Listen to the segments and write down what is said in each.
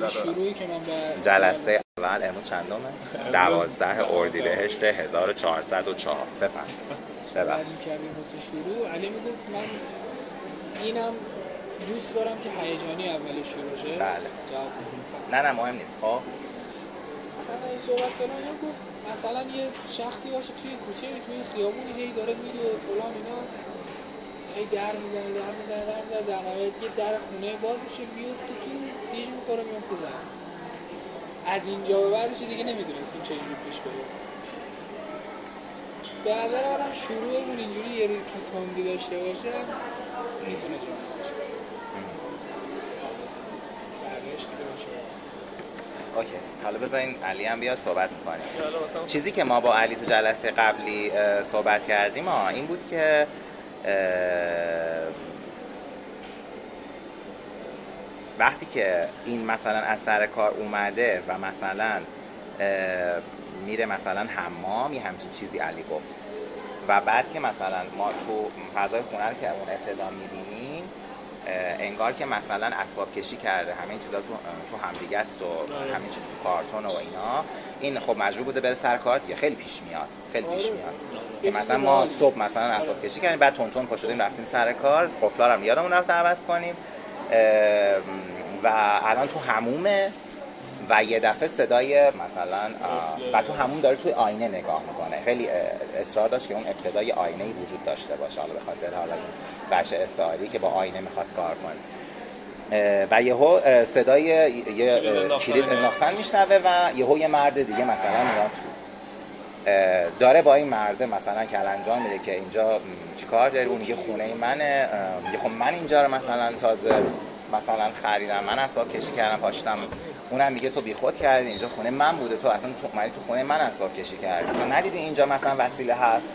شروعی که من به جلسه اول امروز چندمه؟ 12 اردیبهشت 1404 بفهم. ببخشید کردیم واسه شروع. علی میگفت من اینم دوست دارم که هیجانی اولش شروع شه. بله. نه مهم نیست. خب مثلا این صحبت فلان گفت مثلا یه شخصی باشه توی کوچه توی خیابونی هی داره میره و فلان اینا هی در میزنه در نهایت یه در خونه باز میشه بیفته تو دیج میخوره میفته زمین. از اینجا به بعدش دیگه نمیدونستیم چجوری پیش بریم. به نظر منم شروعمون اینجوری یه ریتم تندی داشته باشه میتونه جالب باشه. بعدش دیگه باشه. اوکی، حالا بذارین علی هم بیاد صحبت میکنیم. چیزی که ما با علی تو جلسه قبلی صحبت کردیم این بود که وقتی که این مثلا از سر کار اومده و مثلا میره مثلا حمام یه همچین چیزی علی گفت و بعد که مثلا ما تو فضای خونه رو که اون ابتدا میبینیم انگار که مثلا اسباب کشی کرده همه این چیزا تو همدیگه است و همین چیز تو کارتون و اینا. این خب مجبور بوده بره سر کار دیگه. خیلی پیش میاد که مثلا ما صبح مثلا اسباب کشی کردیم بعد تون پا شدیم رفتیم سر کار قفلا رو یادمون رفت عوض کنیم و الان تو حمومه و یه دفعه صدای مثلا و تو همون داره توی آینه نگاه میکنه. خیلی اصرار داشت که اون ابتدای آینه‌ای وجود داشته باشه، حالا به خاطر حالا این بچه استعاری که با آینه میخواست کار کنه و یهو صدای یه کلید انداختن میشنوه و یهو یه مرد دیگه مثلا میاد تو داره با این مرده مثلا کلنجار میره که اینجا چیکار داری؟ اون میگه خونه منه. میگه خب من اینجا رو مثلا تازه مثلا خریدم، من اسباب کشی کردم پاشتم. اونم میگه تو بیخود کردی، اینجا خونه من بوده، تو اصلا تو اومدی تو خونه من اسباب کشی کردی، تو ندیدی اینجا مثلا وسیله هست؟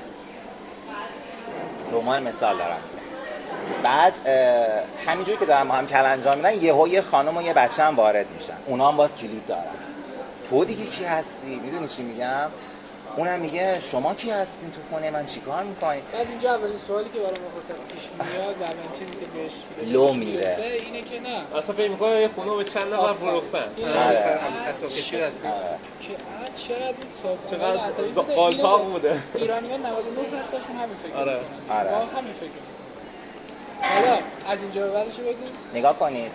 دومان مثال دارم. بعد همینجوری که دارن با هم کلنجار میرن یهو یه خانم و یه بچه هم وارد میشن، اونا هم باز کلید دارن. تو دیگه کی هستی؟ میدونی چی میگم؟ اونم میگه شما کی هستین تو خونه من چیکار میکنین؟ بعد اینجا اولین سوالی که برای مخاطب پیش میاد و اولین چیزی که بهش لو میره اینه که نه اصلا فکر میکنه یه خونه به چند نفر فروختن. سر اسباب کشی هستیم که چقدر این صاحب قالتاق بوده. ایرانیان 99%شون همین فکر آره. ما همین فکر. حالا از اینجا به بعدش بگو. نگاه کنید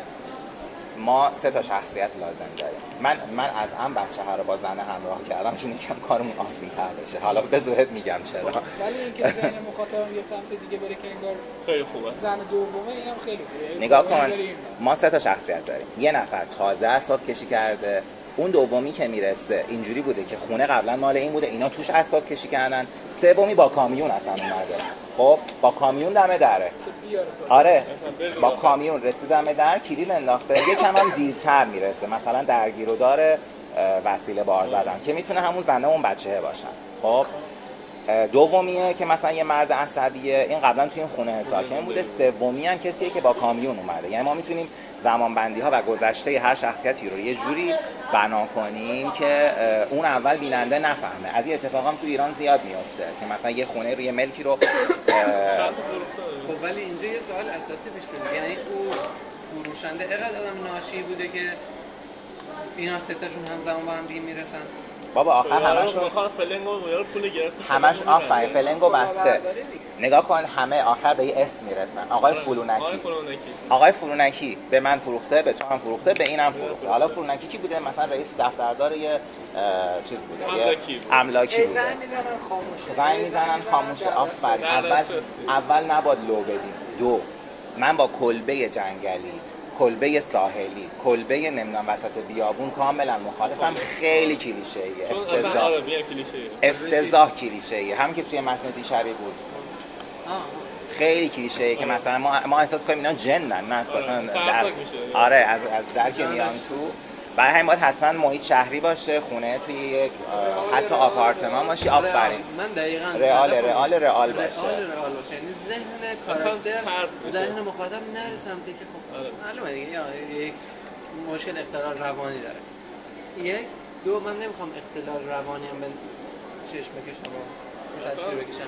ما 3 تا شخصیت لازم داریم. من از هم بچه ها رو با زنه همراه کردم چون یکم کارمون آسان‌تر بشه. حالا به زودت میگم چرا. ولی اینکه ذهن مخاطبم یه سمت دیگه بره که انگار خیلی خوبه. زن دومه اینم خیلی خوبه. نگاه کن ما 3 تا شخصیت داریم. یه نفر تازه اسباب کشی کرده، اون دومی که میرسه اینجوری بوده که خونه قبلا مال این بوده، اینا توش اسباب کشی کردن، سومی با کامیون اصلا اومده. خب با کامیون دم دره. آره با کامیون رسید دم در، کلید انداخته. یکم هم دیرتر میرسه مثلا درگیر و داره وسیله بار زدن که میتونه همون زنه اون بچه باشن. خب دومیه که مثلا یه مرد عصبیه، این قبلا توی این خونه ساکن بوده. سومی هم کسیه که با کامیون اومده. یعنی ما میتونیم زمان بندی ها و گذشته هر شخصیتی رو یه جوری بنا کنیم که اون اول بیننده نفهمه. از این اتفاقا تو ایران زیاد میفته که مثلا یه خونه رو یه ملکی رو خب ولی اینجا یه سوال اساسی پیش میاد، یعنی او فروشنده اینقدر آدم ناشی بوده که اینا 3 تاشون همزمان با هم دیگه میرسن؟ بابا آخر همشون فلنگو میاره پول گرفت، همش آفرین فلنگو بسته. نگاه کن همه آخر به یه اسم میرسن. آقای فرونکی به من فروخته، به تو هم فروخته، به اینم فروخته. حالا فرونکی کی بوده؟ مثلا رئیس دفتردار یه چیز بوده، یه املاکی بوده. زنگ میزنن خاموشه. آفرین. اول نباید لو بدیم. 2 من با کلبه جنگلی، کلبه ساحلی، کلبه نمیدونم وسط بیابون کاملا مخالفم. خیلی کلیشه‌ایه، افتضاح کلیشه‌ایه. هم که توی متن دیشبی بود خیلی کلیشه‌ایه که مثلا ما احساس کنیم اینا جنن، نه اصلا آره از در که میان تو. برای همین باید حتما محیط شهری باشه، خونه توی یک حتی آپارتمان باشه. آفرین من دقیقاً رئال باشه. یعنی ذهن کاراکتر ذهن مخاطب نره سمتی که خب معلومه دیگه یا یک مشکل اختلال روانی داره. 1 2 من نمیخوام اختلال روانی هم به چشم بکشم و تصویر بکشم.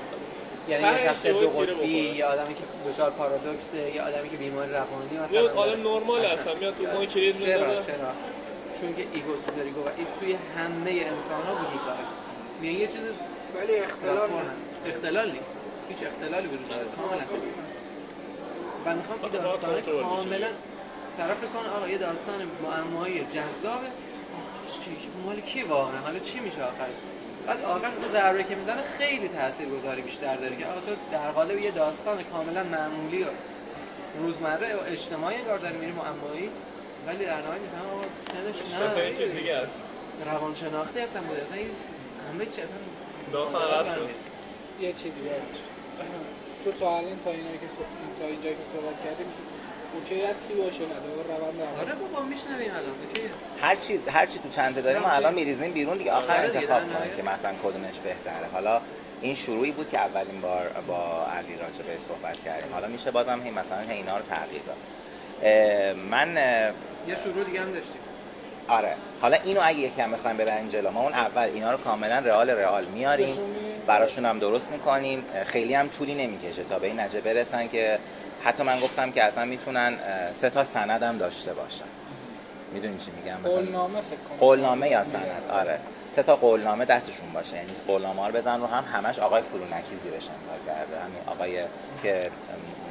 یعنی یه شخص دو قطبی، یه آدمی که دچار پارادوکسه، یه آدمی که بیمار روانی مثلا یه آدم نرمال هستن میاد تو ما کلید میذاره. چرا چون که ایگو سوپر ایگو و این توی همه انسان ها وجود داره. میگن یه چیز ولی اختلال نیست، هیچ اختلالی وجود نداره، کاملا. و میخوام این داستان کاملا طرف کن آقا یه داستان معمایی جذابه، چی مال کی واقعا، حالا چی میشه آخر؟ بعد آخر اون ضربه که میزنه خیلی تاثیرگذاری بیشتر داره که آقا تو در قالب یه داستان کاملا معمولی و روزمره و اجتماعی انگار داری میری معمایی، ولی در نهایت میفهمم آقا تنش نه چیز دیگه است، روانشناختی اصلا بود، اصلا این همه چی اصلا داستان عوض شد. یه چیزی بود تو الان تا اینجا که صحبت کردیم اوکی هستی باشه نه روند آره بابا میشنویم الان اوکی، هر چی تو چنته داریم ما الان میریزیم بیرون دیگه، آخر انتخاب کنیم که مثلا کدومش بهتره. حالا این شروعی بود که اولین بار با علی راجع به صحبت کردیم، حالا میشه بازم مثلا اینا رو تغییر داد. من یه شروع دیگه هم داشتیم. آره حالا اینو اگه یکم بخوایم ببریم جلو، ما اون اول اینا رو کاملا رئال میاریم، براشون هم درست میکنیم، خیلی هم طولی نمیکشه تا به این نتیجه برسن که حتی من گفتم که اصلا میتونن 3 تا سند هم داشته باشن. میدونی چی میگم؟ مثلا قولنامه فکر کنم، قولنامه یا سند. آره 3 تا قولنامه دستشون باشه، یعنی قولنامه رو بزن رو همش آقای فرونکی زیرش امضا کرده، همین آقای که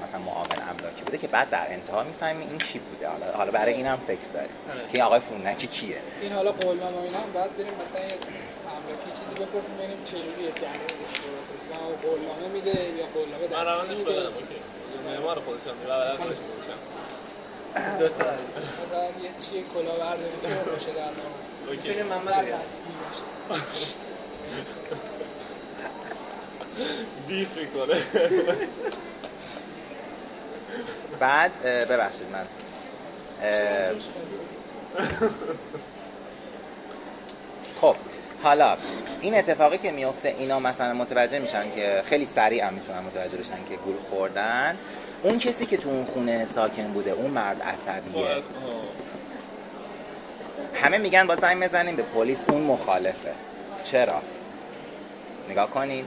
مثلا معاون املاکی بوده که بعد در انتها میفهمیم این کی بوده. حالا برای اینم فکر داریم که این آقای فرونکی کیه. این حالا قولنامه اینا هم بعد بریم مثلا املاکی چیزی بپرسیم ببینیم چه جوریه دقیقش، مثلا قولنامه میده یا قولنامه دستی میده. معمار خودشون میبرن خودشون دو تا مثلا یه چیه کلاهبرداری که باشه در نام میتونه محمد رسمی باشه بیف میکنه. بعد ببخشید من خب حالا این اتفاقی که میفته اینا مثلا متوجه میشن که خیلی سریع هم میتونن متوجه بشن که گول خوردن. اون کسی که تو اون خونه ساکن بوده، اون مرد عصبیه، همه میگن با زنگ بزنیم به پلیس، اون مخالفه. چرا؟ نگاه کنین،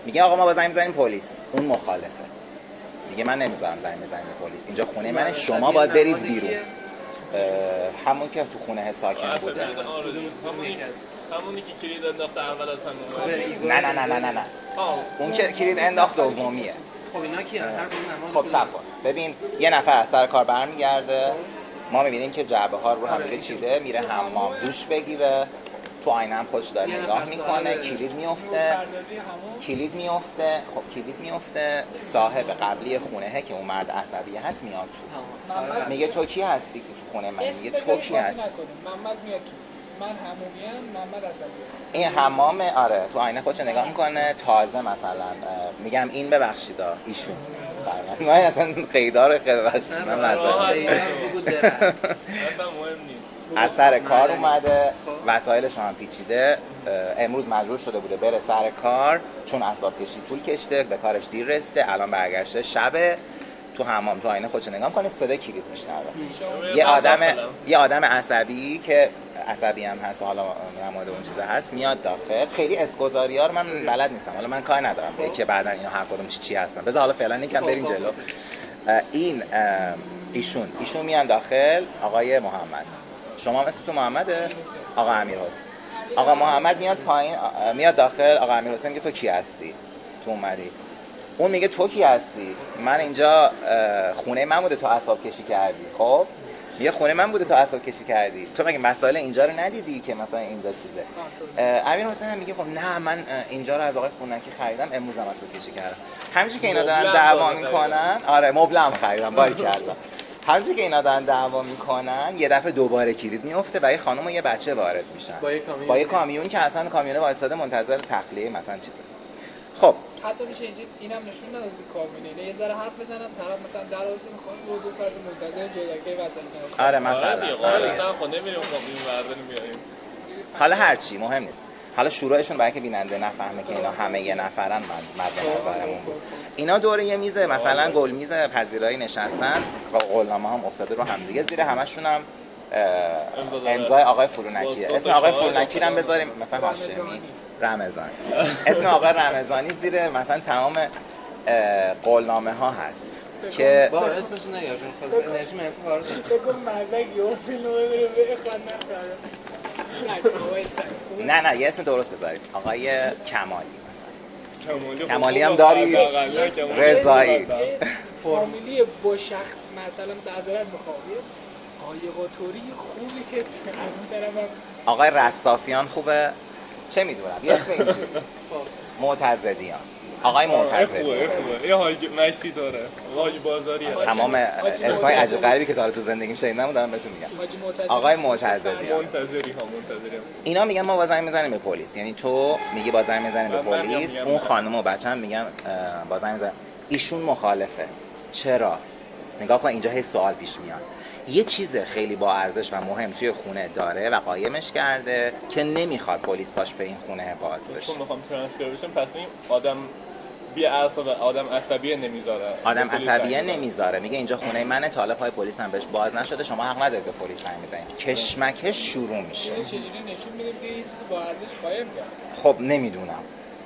میگه آقا ما با زنگ بزنیم پلیس، اون مخالفه، میگه من نمیذارم زنگ بزنیم به پلیس، اینجا خونه منه، شما باید برید بیرون. همون که تو خونه ساکن بوده، همونی که کلید انداخت اول از همون. نه اون که کلید انداخت دومیه. خب اینا کیه؟ هر کدوم خب صبر کن ببین، یه نفر از سر کار برمیگرده، ما میبینیم که جعبه ها رو هم دیگه چیده، میره حمام دوش بگیره، تو آینه هم خودش داره نگاه میکنه، کلید میفته. خب کلید میفته، صاحب قبلی خونهه که اون مرد عصبی هست میاد تو، میگه تو کی هستی که تو خونه من؟ میگه تو کی هستی؟ محمد میاد تو، من حمومیم، محمد عصبی هست. این حمام، آره تو آینه خودش نگاه میکنه، تازه مثلا میگم این ببخشید ایشون من اصلا قیدار خیلی بس من از سر کار اومده، وسایلش هم پیچیده، امروز مجبور شده بوده بره سر کار چون اسباب کشی طول کشیده، به کارش دیر رسیده، الان برگشته شبه، تو حمام تو آینه خودش نگاه میکنه، صدای کلید میشنوه. یه آدم عصبی که عصبی هم هست، حالا نماد اون چیزا هست، میاد داخل. خیلی اسمگذاری‌ها رو من بلد نیستم، حالا من کار ندارم به که بعدن اینا هر کدوم چی هستن، بذار حالا فعلا یکم بریم جلو. این ایشون میان داخل، آقای محمد، شما اسمتون محمده؟ آقا امیرحسین. آقا محمد میاد پایین، میاد داخل، آقا امیرحسین میگه تو کی هستی؟ تو اومدی؟ اون میگه تو کی هستی؟ من اینجا خونه من بوده تو اسباب کشی کردی. خب میگه خونه من بوده تو اسباب کشی کردی، تو مگه مسائل اینجا رو ندیدی که مثلا اینجا چیزه؟ امیرحسین هم میگه خب نه من اینجا رو از آقای فرونکی خریدم، امروز هم اسباب کشی کردم. همینجوری که اینا دارن دعوا میکنن، آره مبلم خریدم، باریکلا. همینجوری که اینا دارن دعوا میکنن، یه دفعه دوباره کلید میفته و یه خانم و یه بچه وارد میشن با یه کامیون که اصلا کامیونه وایساده منتظر تخلیه مثلا چیزه. خب حتی میشه اینجا اینم نشون نداد که کامیونه یه ذره حرف بزنن، طرف مثلا در روز میخواد 2 ساعت منتظر جلوی وسایل کنه. آره مثلا آره خود نمیریم کامیون برداریم میاریم. حالا هر چی مهم نیست. حالا شروعشون برای که بیننده نفهمه که اینا همه یه نفرن، مد نظرمون بود. اینا دور یه میز مثلا گل میز پذیرایی نشستن، قولنامه هم افتاده رو هم دیگه، زیر همشون هم امضای آقای فرونکیه. اسم آقای فرونکی رو هم بذاریم مثلا هاشمی رمضان. اسم آقای رمضانی زیر مثلا تمام قولنامه ها هست. که با اسمش نگه چون خود انرژی منفی وارد بگم مزاج یه فیلم رو ببینه بخواد نکنه. نه یه اسم درست بذارید. آقای کمالی مثلا. کمالی هم دارید. رضایی. فامیلی با شخص مثلا معذرت میخوام آقای قطوری خوبی که از اون طرف آقای رصافیان خوبه. چه میدونم یه اسم اینجوری. معتزدیان. آقای معتزدی. خوبه. یه حاجی مشتی داره. حاجی بازاری. تمام اسمای عجیب غریبی که تا تو زندگیم شنیدم دارم بهتون میگم. آقای معتزدی. منتظری. اینا میگن ما با زنگ میزنیم به پلیس. یعنی تو میگی با زنگ میزنیم به پلیس، اون خانم و بچه‌م میگن با زنگ میزنیم. ایشون مخالفه. چرا؟ نگاه کن اینجا هی سوال پیش میاد. یه چیز خیلی با ارزش و مهم توی خونه داره و قایمش کرده که نمیخواد پلیس باش به این خونه باز بشه. چون میخوام ترانسفر بشم پس این آدم بی اعصاب، آدم عصبیه نمیذاره. آدم عصبیه نمیذاره. میگه اینجا خونه منه، تا حالا پای پلیس هم بهش باز نشده، شما حق ندارید به پلیس زنگ بزنید. کشمکش شروع میشه. چجوری نشون میده که این چیز با ارزش قایم کرد؟ خب نمیدونم.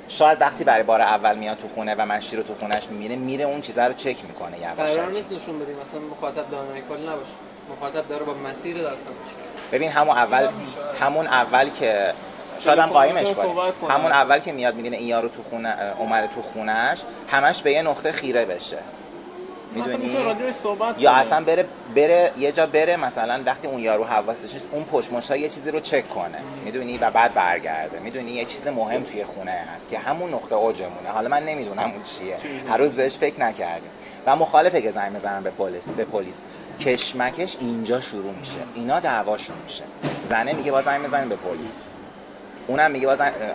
شاید وقتی برای بار اول میاد تو خونه و مشتی رو تو خونهش میره اون چیزا رو چک میکنه یواش. قرار نیست نشون بدیم مثلا مخاطب دانای کل نباشه. مخاطب داره با مسیر داستان باشه. ببین همون اول که شاید هم قایمش کنه. همون اول که میاد میبینه این یارو تو خونه اومده تو خونهش، همش به یه نقطه خیره بشه. میدونی؟ یا اصلا بره یه جا بره مثلا وقتی اون یارو حواسش نیست اون پشت مشتا یه چیزی رو چک کنه. میدونی؟ و بعد برگرده. میدونی یه چیز مهم توی خونه هست که همون نقطه اوجمونه. حالا من نمیدونم اون چیه. هر روز بهش فکر نکردیم. و مخالفه که زنگ بزنن به پلیس. کشمکش اینجا شروع میشه. اینا دعواشون میشه. زنه میگه با زنگ بزنین به پلیس. اونم میگه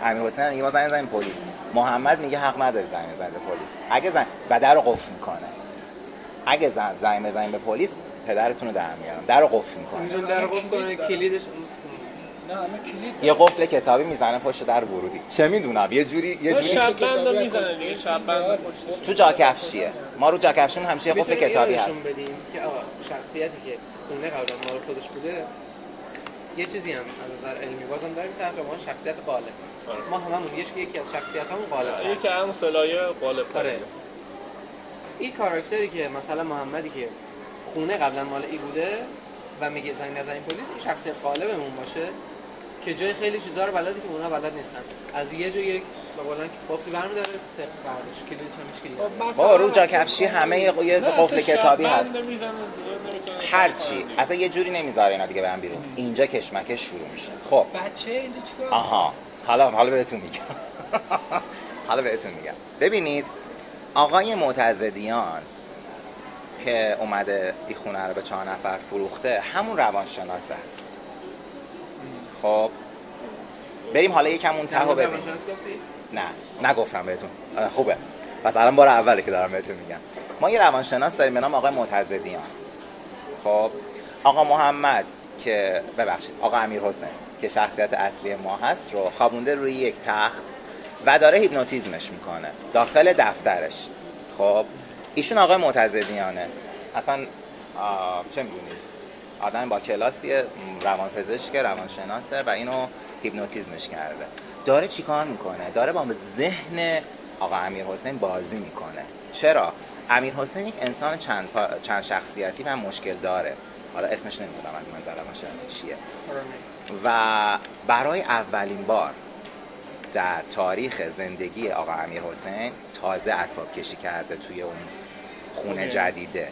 امیر حسین میگه با زنگ بزنین پلیس. محمد میگه حق نداری زنگ بزنید به پلیس. و در رو قفل میکنه. اگه زنگ بزنین به پلیس پدرتون رو در میارم. در رو قفل میکنه. میدون در رو قفل کنه کلیدش نه همه کلید یه قفل کتابی میزنه پشت در ورودی. چه میدونم یه جوری شب بند میزنه دیگه. شب بند تو جاکفشیه. ما رو جاکفشون همیشه یه قفل کتابی هست. نشون بدیم که آقا شخصیتی که خونه قبلا مال خودش بوده یه چیزی هم از نظر علمی بازم داریم تقریبا شخصیت غالب. ما هممون یکی از شخصیتامون غالب. یکی همون سلایه غالب. آره. این کاراکتری که مثلا محمدی که خونه قبلا مال ای بوده و میگه زنگ نزنین پلیس، این شخصیت غالبمون باشه که جای خیلی چیزا رو بلده که اونها بلد نیستن. از یه جایی به قولن که قفلی برمی‌داره تق برداشت کلیدش هم مشکلی. با رو جاکفشی همه یه قفل کتابی هست. هر چی اصلا یه جوری نمیذاره اینا دیگه برن بیرون. اینجا کشمکش شروع میشه. خب بچه اینجا چیکار؟ آها حالا بهتون میگم. ببینید آقای معتزدیان که اومده این خونه رو به 4 نفر فروخته همون روانشناس هست. خب بریم حالا یکم اون ته رو ببینیم. نه نگفتم بهتون. خوبه. پس الان بار اوله که دارم بهتون میگم. ما یه روانشناس داریم به نام آقای معتزدیان. خب آقا محمد که آقا امیر حسین که شخصیت اصلی ما هست رو خوابونده روی یک تخت و داره هیپنوتیزمش میکنه داخل دفترش. خب ایشون آقای معتزدیانه. اصلا چه میدونید آدم با کلاسیه، روانپزشک، روانشناسه و اینو هیپنوتیزمش کرده. داره چیکار میکنه؟ داره با ذهن آقا امیر حسین بازی میکنه. چرا؟ امیر حسین یک انسان چند شخصیتی و مشکل داره. حالا اسمش نمیدونم از منظر روانشناسی چیه. و برای اولین بار در تاریخ زندگی آقا امیر حسین تازه اسباب کشی کرده توی اون خونه جدیده.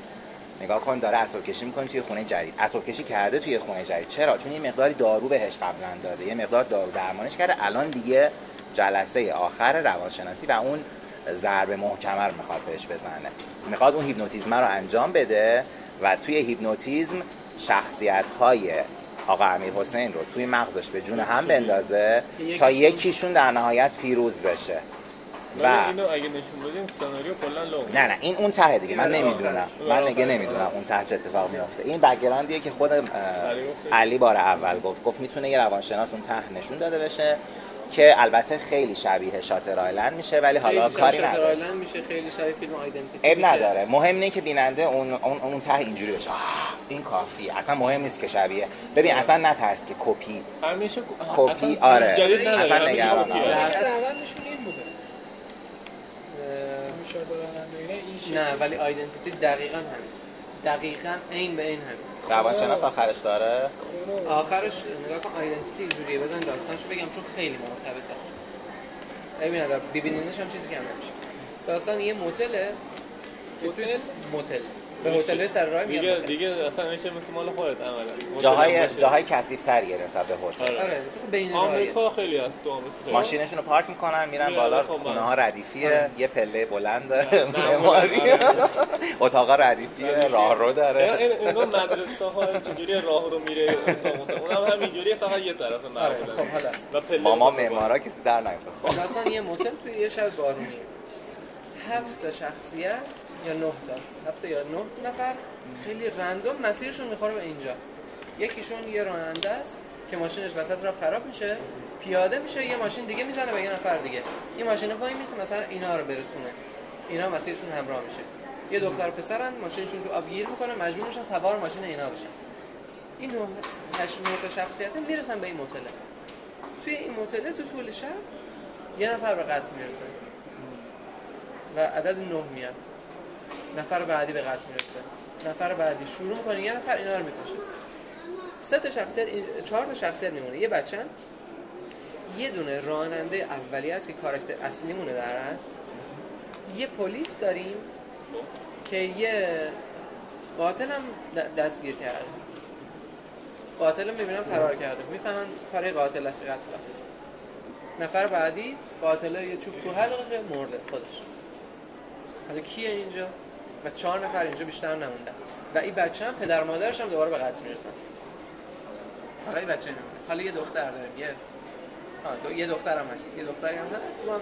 نگاه کن داره اسباب کشی میکنه توی خونه جدید. اسباب کشی کرده توی خونه جدید. چرا؟ چون یه مقداری دارو بهش قبلا داده، یه مقدار دارو درمانش کرده. الان دیگه جلسه آخر روانشناسی و اون ضربه محکمه رو میخواد بهش بزنه. میخواد اون هیپنوتیزم رو انجام بده و توی هیپنوتیزم شخصیت‌های آقا امیر حسین رو توی مغزش به جون هم بندازه تا یکیشون در نهایت پیروز بشه. و اینو اگه نشون بدیم سناریو کلا لو. نه این اون ته دیگه من نمیدونم. من نمیدونم اون ته چه اتفاق میفته. این بک‌گراندیه که خود علی بار اول گفت میتونه یه روانشناس اون ته نشون داده بشه که البته خیلی شبیه شاتر آیلند میشه ولی حالا کاری نداره. شاتر آیلند میشه خیلی شبیه فیلم آیدنتیتی. اب نداره. مهم اینه که بیننده اون ته اینجوری بشه. این کافیه. اصلا مهم نیست که شبیه. ببین اصلا نترس که کپی. همیشه کپی آره. اصلا نگران. روندشون این بوده. ارشاد راننده اینا این شکلی. نه ولی آیدنتیتی دقیقاً همین. دقیقاً عین به این همین. روانشناس آخرش داره. آخرش نگاه کن آیدنتیتی اینجوریه. بزن داستانشو بگم چون خیلی مرتبطه. ببین ندار ببینینش هم چیزی کم نمیشه. داستان یه موتله که توی موتل به هتل سر راه میاد. دیگه اصلا میشه مثل مال خودت عملا. جاهای کثیف‌تریه نسبت به هتل. آره مثل بین راهه. آمریکا خیلی هست تو آمریکا. ماشینشون رو پارک میکنن میرن بالا، خونه‌ها ردیفیه، یه پله بلند داره، معماری. اتاقا ردیفیه، راهرو داره. اینا مدرسه‌ها چجوری راهرو میره اونم همینجوریه، فقط یه طرف معمولا. خب حالا و پله ماما معمارا کسی در نیافته. مثلا یه موتل توی یه شب بارونیه. 7 تا شخصیت یا 9 تا 7 یا 9 نفر خیلی رندوم مسیرشون میخوره به اینجا. یکیشون یه راننده است که ماشینش وسط راه خراب میشه، پیاده میشه، یه ماشین دیگه میزنه به یه نفر دیگه. این ماشین وای میسه مثلا اینا رو برسونه. اینا مسیرشون همراه میشه. یه دختر پسرن ماشینشون تو آب گیر میکنه، مجبور میشن سوار ماشین اینا بشن. این 8 تا شخصیت میرسن به این موتل. توی این موتل تو طول شب یه نفر به قتل میرسه. و عدد 9 میاد. نفر بعدی به قتل میرسه. نفر بعدی شروع میکنه یه نفر اینا رو میکشه. 3 تا شخصیت 4 تا شخصیت میمونه. یه بچه‌ن، یه دونه راننده اولیه است که کاراکتر اصلیمونه در است. یه پلیس داریم که یه قاتل هم دستگیر کرده. قاتل هم میبینم فرار کرده. میفهمن کار قاتل است قتل. نفر بعدی قاتل یه چوب تو حلقشه مرده خودش. حالا کیه اینجا؟ و 4 نفر اینجا بیشتر نموندن. و این بچه هم پدر مادرش هم دوباره به قتل میرسن. حالا این بچه نمیمونه. حالا یه دختر داریم. یه دختر هم هست. یه دختری هم هست. و هم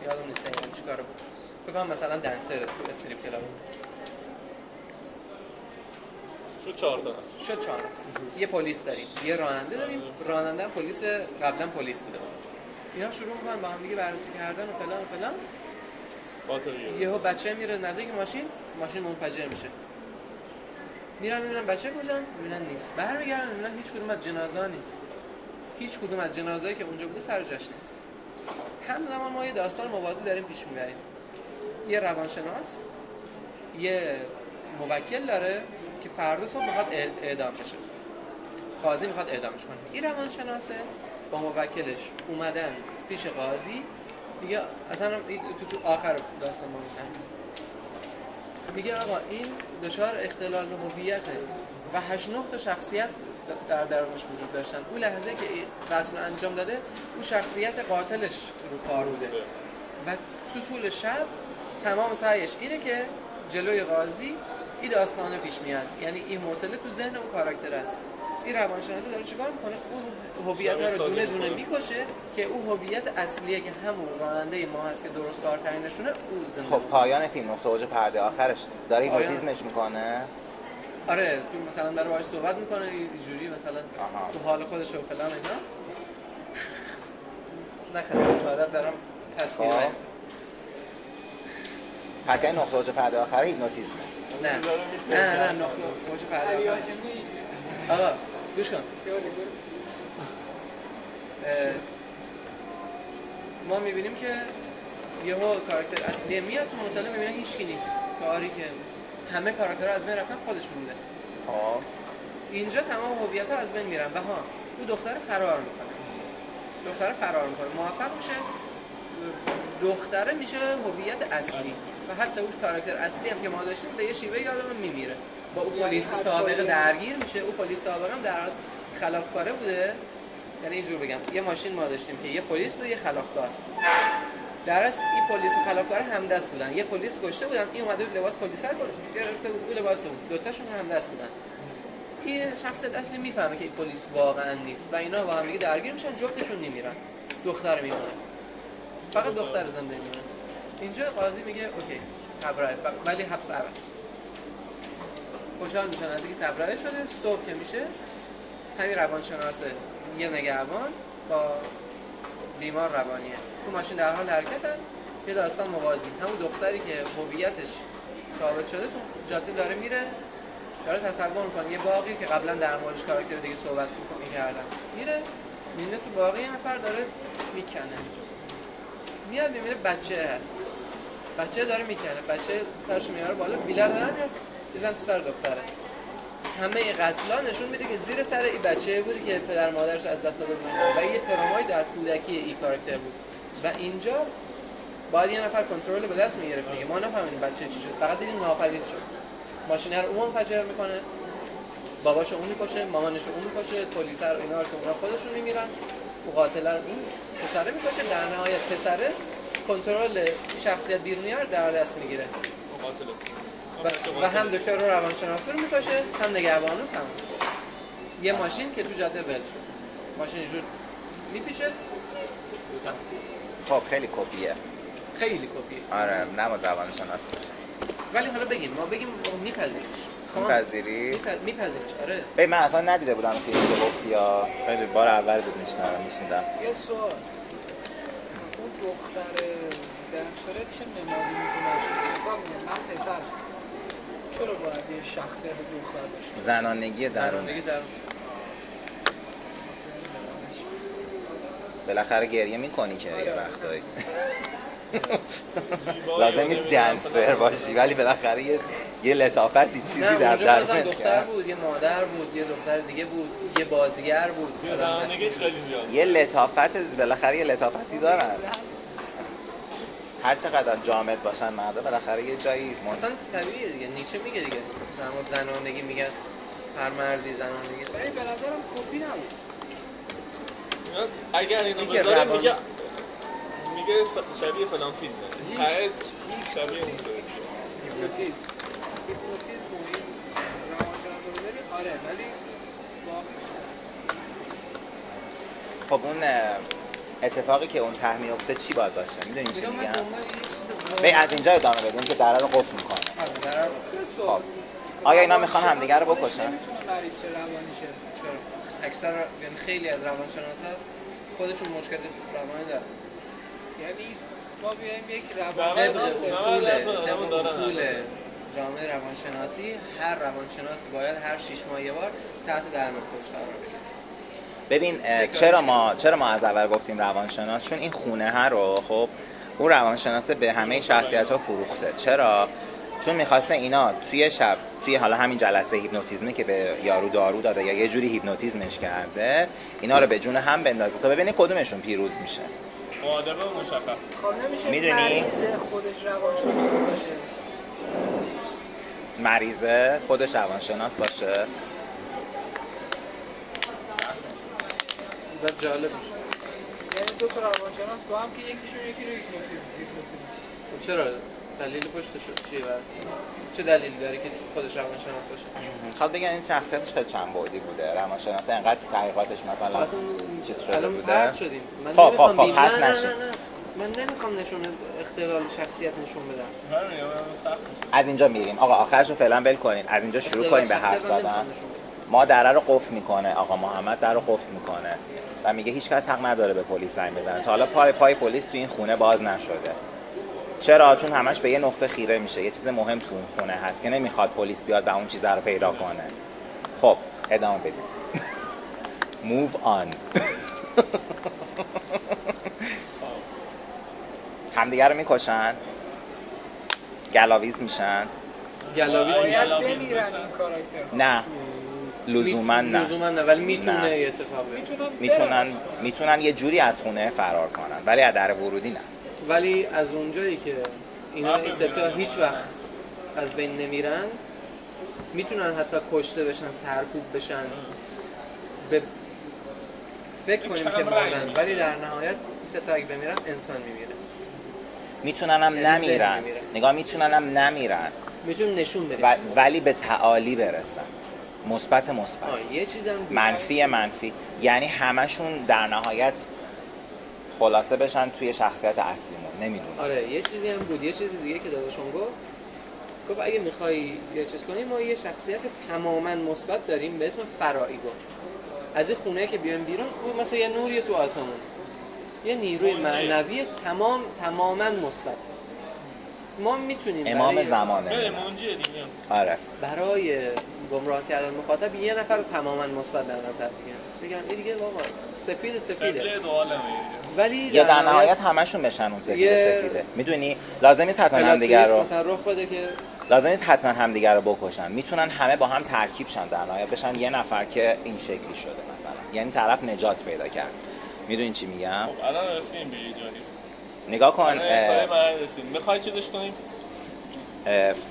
یادم نیست این چیکاره بود. فکر کنم مثلا دنسر تو استریپ کلاب. شد 4 تا. شد 4. یه پلیس داریم. یه راننده داریم. راننده پلیس قبلا پلیس بوده. اینا شروع میکنن با هم دیگه بررسی کردن و فلان و فلان. یهو بچه میره نزدیک ماشین منفجر میشه. میرن میبینن بچه کجا؟ میبینن نیست. برمیگردن میبینن هیچ کدوم از جنازه‌ها نیست. هیچ کدوم از جنازه‌ای که اونجا بوده سر جاش نیست. همزمان ما یه داستان موازی داریم پیش میبریم. یه روانشناس یه موکل داره که فردا صبح میخواد اعدام بشه. قاضی میخواد اعدامش کنه. این روانشناسه با موکلش اومدن پیش قاضی. میگه اصلا تو آخر داستان ما میگه آقا این دچار اختلال هویته و 8 9 تا شخصیت در درونش وجود داشتن. اون لحظه که قتل انجام داده اون شخصیت قاتلش رو کار بوده و تو طول شب تمام سعیش اینه که جلوی قاضی این داستانه پیش میاد. یعنی این معطله تو ذهن اون کاراکتر است. این روانشناس داره چیکار میکنه؟ اون هویت‌ها رو دونه دونه میکشه که اون هویت اصلیه که همون راننده ما هست که درست کارترینشونه او زنده. خب پایان فیلم نقطه اوج پرده آخرش داره هیپنوتیزمش میکنه؟ آره تو مثلا داره باهاش صحبت میکنه اینجوری مثلا تو حال خودش و فلان اینا. نخیر عادت دارم تصویر پس این نقطه اوج پرده آخر هیپنوتیزمه؟ نه نقطه اوج پرده آخر. آقا گوش کن. ما میبینیم که یهو کاراکتر اصلی میاد تو مطالعه میبینه هیچکی نیست. کاری که همه کاراکترها از بین رفتن خودش مونده. اینجا تمام هویت‌ها از بین میرن و اون دختر فرار میکنه. موفق میشه دختره میشه هویت اصلی و حتی اون کاراکتر اصلی هم که ما داشتیم به یه شیوه یادمون میمیره. با اون پلیس سابقه درگیر میشه. اون پلیس سابقه هم در اصل خلافکاره بوده. یعنی اینجور بگم یه ماشین ما داشتیم که یه پلیس بود یه خلافکار. در اصل این پلیس و خلافکار همدست بودن. یه پلیس کشته بودن، این اومده لباس پلیس گرفته بود، اون لباس بود. دو تاشون همدست بودن. این شخص اصلی میفهمه که این پلیس واقعا نیست و اینا با هم دیگه درگیر میشن، جفتشون نمیرن. دختر میمونه. فقط دختر زنده میمونه. اینجا قاضی میگه اوکی تبرئه ولی حبس ابد. خوشحال میشن از اینکه تبرئه شده. صبح که میشه همین روانشناسه یه نگهبان با بیمار روانیه تو ماشین در حال حرکتن. یه داستان موازی همون دختری که هویتش ثابت شده تو جاده داره میره، داره تصور میکنه یه باقی که قبلا در موردش کاراکتر دیگه صحبت میکردن، میره میبینه تو باقی یه نفر داره میکنه. میاد میبینه بچه هست، بچه داره میکنه، بچه سرش میاره بالا، بیله رو داره میاد میزن تو سر دختره. همه قتلا نشون میده که زیر سر این بچه بودی که پدر مادرش از دست داده بودن و یه ترومایی در کودکی این کاراکتر بود و اینجا باید یه نفر کنترل به دست میگرفت دیگه. ما نفهمیدیم بچه چی شد، فقط دیدیم ناپدید شد. ماشین رو اون منفجر میکنه، باباشو اون میکشه، مامانشو اون میکشه، پلیس رو اینا که اونا خودشون میمیرن، قاتل رو اون پسره میکشه. در نهایت پسره کنترل شخصیت بیرونی رو در دست میگیره و هم دکتر رو روانشناسی رو میکشه، هم نگهبانو. تمام. یه ماشین که تو جاده ول شد، ماشین اینجور میپیچه. خب خیلی کپیه. خیلی کپیه. آره نماد روانشناس. ولی حالا بگیم میپذیرش. میپذیری؟ میپذیرش. آره. ببین من اصلا ندیده بودم فیلمی که گفتی یا خیلی بار اول بود میشنیدم. یه سوال، اون دختر دنسره چه نمادی میتونه باشه؟ حساب من پسر چرا باید یه شخصیت دختر باشه؟ زنانگی درون. بالاخره گریه میکنی که یه وقتایی لازم نیست دنسر باشی ولی بالاخره یه لطافتی چیزی در درون دختر بود، یه مادر بود، یه دختر دیگه بود، یه بازیگر بود. یه لطافت بالاخره یه لطافتی دارن. هر چقدر جامد باشن مردا بالاخره یه جایی اصلا طبیعیه دیگه. نیچه میگه دیگه در مورد زنانگی میگه هر مردی زنانگی. ولی به نظرم کپی نبود. اگر اینو بذاره میگه شبیه فلان فیلمه. شبیه اون هیپنوتیزم بود. روانشناس رو بذاری آره ولی خب اون اتفاقی که اون ته میفته چی باید باشه؟ میدونی چی میگم؟ ببین از اینجا ادامه بدیم که درا رو قفل میکنه. خب آیا اینا میخوان همدیگه رو بکشن؟ نمیتونه مریض شه روانی شه. چرا؟ اکثر یعنی خیلی از روانشناسا خودشون مشکل روانی دارن. یعنی ما بیایم یک روانشناس اصول جامعه روانشناسی، هر روانشناسی باید هر 6 ماه یه بار تحت درمان خودش قرار بگیره. ببین چرا ما از اول گفتیم روانشناس؟ چون این خونه ها رو خب اون روانشناس به همه شخصیت‌ها فروخته. چرا؟ چون می‌خواسته اینا توی حالا همین جلسه هیپنوتیزمی که به یارو دارو داده یا یه جوری هیپنوتیزمش کرده اینا رو به جون هم بندازه تا ببینه کدومشون پیروز میشه. آدم مشخص. خب نمیشه میدونی مریض خودش روانشناس باشه. مریضه خودش روانشناس باشه. بعد جالب میشه. یعنی دو تا روانشناس با هم که یکیشون یکی رو هیپنوتیزم. چرا؟ دلیل پشتش چیه؟ چه دلیلی داره که خودش روانشناس باشه؟ خب بگن این شخصیتش خیلی چند بعدی بوده. روانشناس انقدر تو تحقیقاتش مثلا چیز شده بوده. الان شدیم. من خب پس نشه. من نمیخوام نشون اختلال شخصیت نشون بدم. از اینجا میریم آقا آخرشو فعلا ول کنین. از اینجا شروع کنیم به حرف زدن. ما در رو قفل میکنه آقا محمد، در رو قفل میکنه و میگه هیچ کس حق نداره به پلیس زنگ بزنه. تا حالا پای پلیس تو این خونه باز نشده. چرا؟ چون همش به یه نقطه خیره میشه. یه چیز مهم تو اون خونه هست که نمیخواد پلیس بیاد و اون چیز رو پیدا کنه. خب ادامه بدید. Move on. همدیگه رو میکشن، گلاویز میشن. بمیرن این کاراکتر. نه لزوما نه ولی میتونه یه اتفاقی میتونن یه جوری از خونه فرار کنن ولی از در ورودی نه. ولی از اونجایی که اینا این ستا هیچ وقت از بین نمیرن، میتونن حتی کشته بشن، سرکوب بشن، فکر کنیم که مردن ولی در نهایت ستا اگه بمیرن انسان میمیره. میتونن هم نمیرن. نگاه میتونن هم نمیرن. میتونن نشون بدیم ولی به تعالی برسن. مثبت یه چیزم منفی یعنی همشون در نهایت خلاصه بشن توی شخصیت اصلیمون. نمیدونم. آره یه چیزی هم بود. یه چیزی دیگه که داداشم گفت اگه میخوای یه چیز کنی ما یه شخصیت تماما مثبت داریم به اسم فرائیگو. از این خونه که بیایم بیرون اون مثلا یه نوری تو آسمون، یه نیروی معنوی تماما مثبت. ما میتونیم امام زمانه. منجیه دیگه. آره. برای گمراه کردن مخاطب، یه نفر رو تماما مثبت در نظر بگیرن، بگن این دیگه بابا سفیده ولی یا در نهایت همشون بشن اون سفیده. میدونی لازم نیست حتما همدیگه رو مثلا رخ بده که لازم نیست حتما همدیگه رو بکشن، میتونن همه با هم ترکیب شن در نهایت بشن یه نفر که این شکلی شده مثلا، یعنی طرف نجات پیدا کرد. میدونی چی میگم؟ خب الان رسیدیم به یه جایی. نگاه کن میخوای چی داشت کنیم؟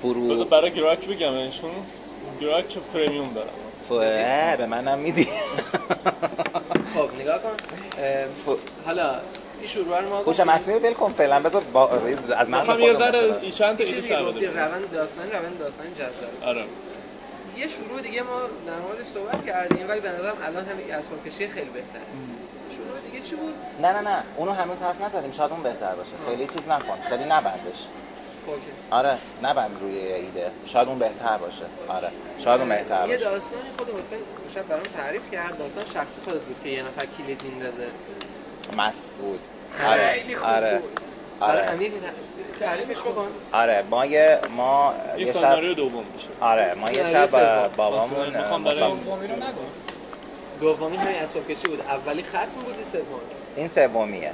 فرو برای گراک بگم ایشون گراک پرمیوم دارم. به منم میدی. خب نگاه کن حالا این شروع رو ما گفتیم مسئول ول کن فعلا، بذار از من خودم یه ذره چند تا چیزی که گفتی روند داستانی جذاب. آره یه شروع دیگه ما در موردش صحبت کردیم ولی به نظرم الان همین اسباب کشی خیلی بهتره. شروع دیگه چی بود؟ نه اونو هنوز حرف نزدیم، شاید اون بهتر باشه. خیلی چیز نکن، خیلی نبندش. اوکی. آره نبند روی ایده، شاید اون بهتر باشه. آره شاید اون بهتر باشه. یه داستانی خود حسین شب برام تعریف کرد، داستان شخصی خودت بود که یه نفر کلید میندازه. مست بود. خیلی خوب بود. برای امیر تعریفش بکن. آره ما یه سناریو دوم میشه. آره ما یه شب بابامون دومی رو نگفت. دومی همین اسباب کشی بود. اولی ختم بود، این سومیه.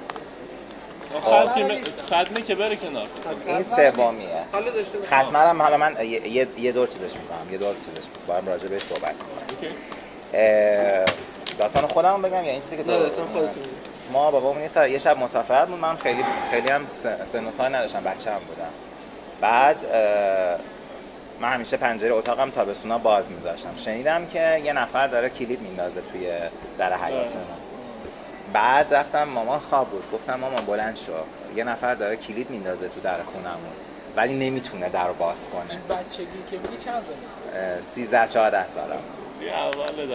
ختمی که بره کنار. این سومیه. حالا داشته باشم. ختمرم حالا من یه دور چیزش میکنم. باید راجع بهش صحبت کنم. داستان خودم بگم یا این چیزی که داستان خودتون؟ ما بابامون یه شب مسافرت بود، من خیلی هم سن و سال نداشتم، بچه‌ام بودم. بعد من همیشه پنجره اتاقم تابستونا باز میذاشتم. شنیدم که یه نفر داره کلید میندازه توی در حیاطمون. بعد رفتم، مامان خواب بود، گفتم مامان بلند شو، یه نفر داره کلید میندازه تو در خونمون ولی نمیتونه درو باز کنه. این بچگی که میگی چند ساله؟ 13-14 سالم.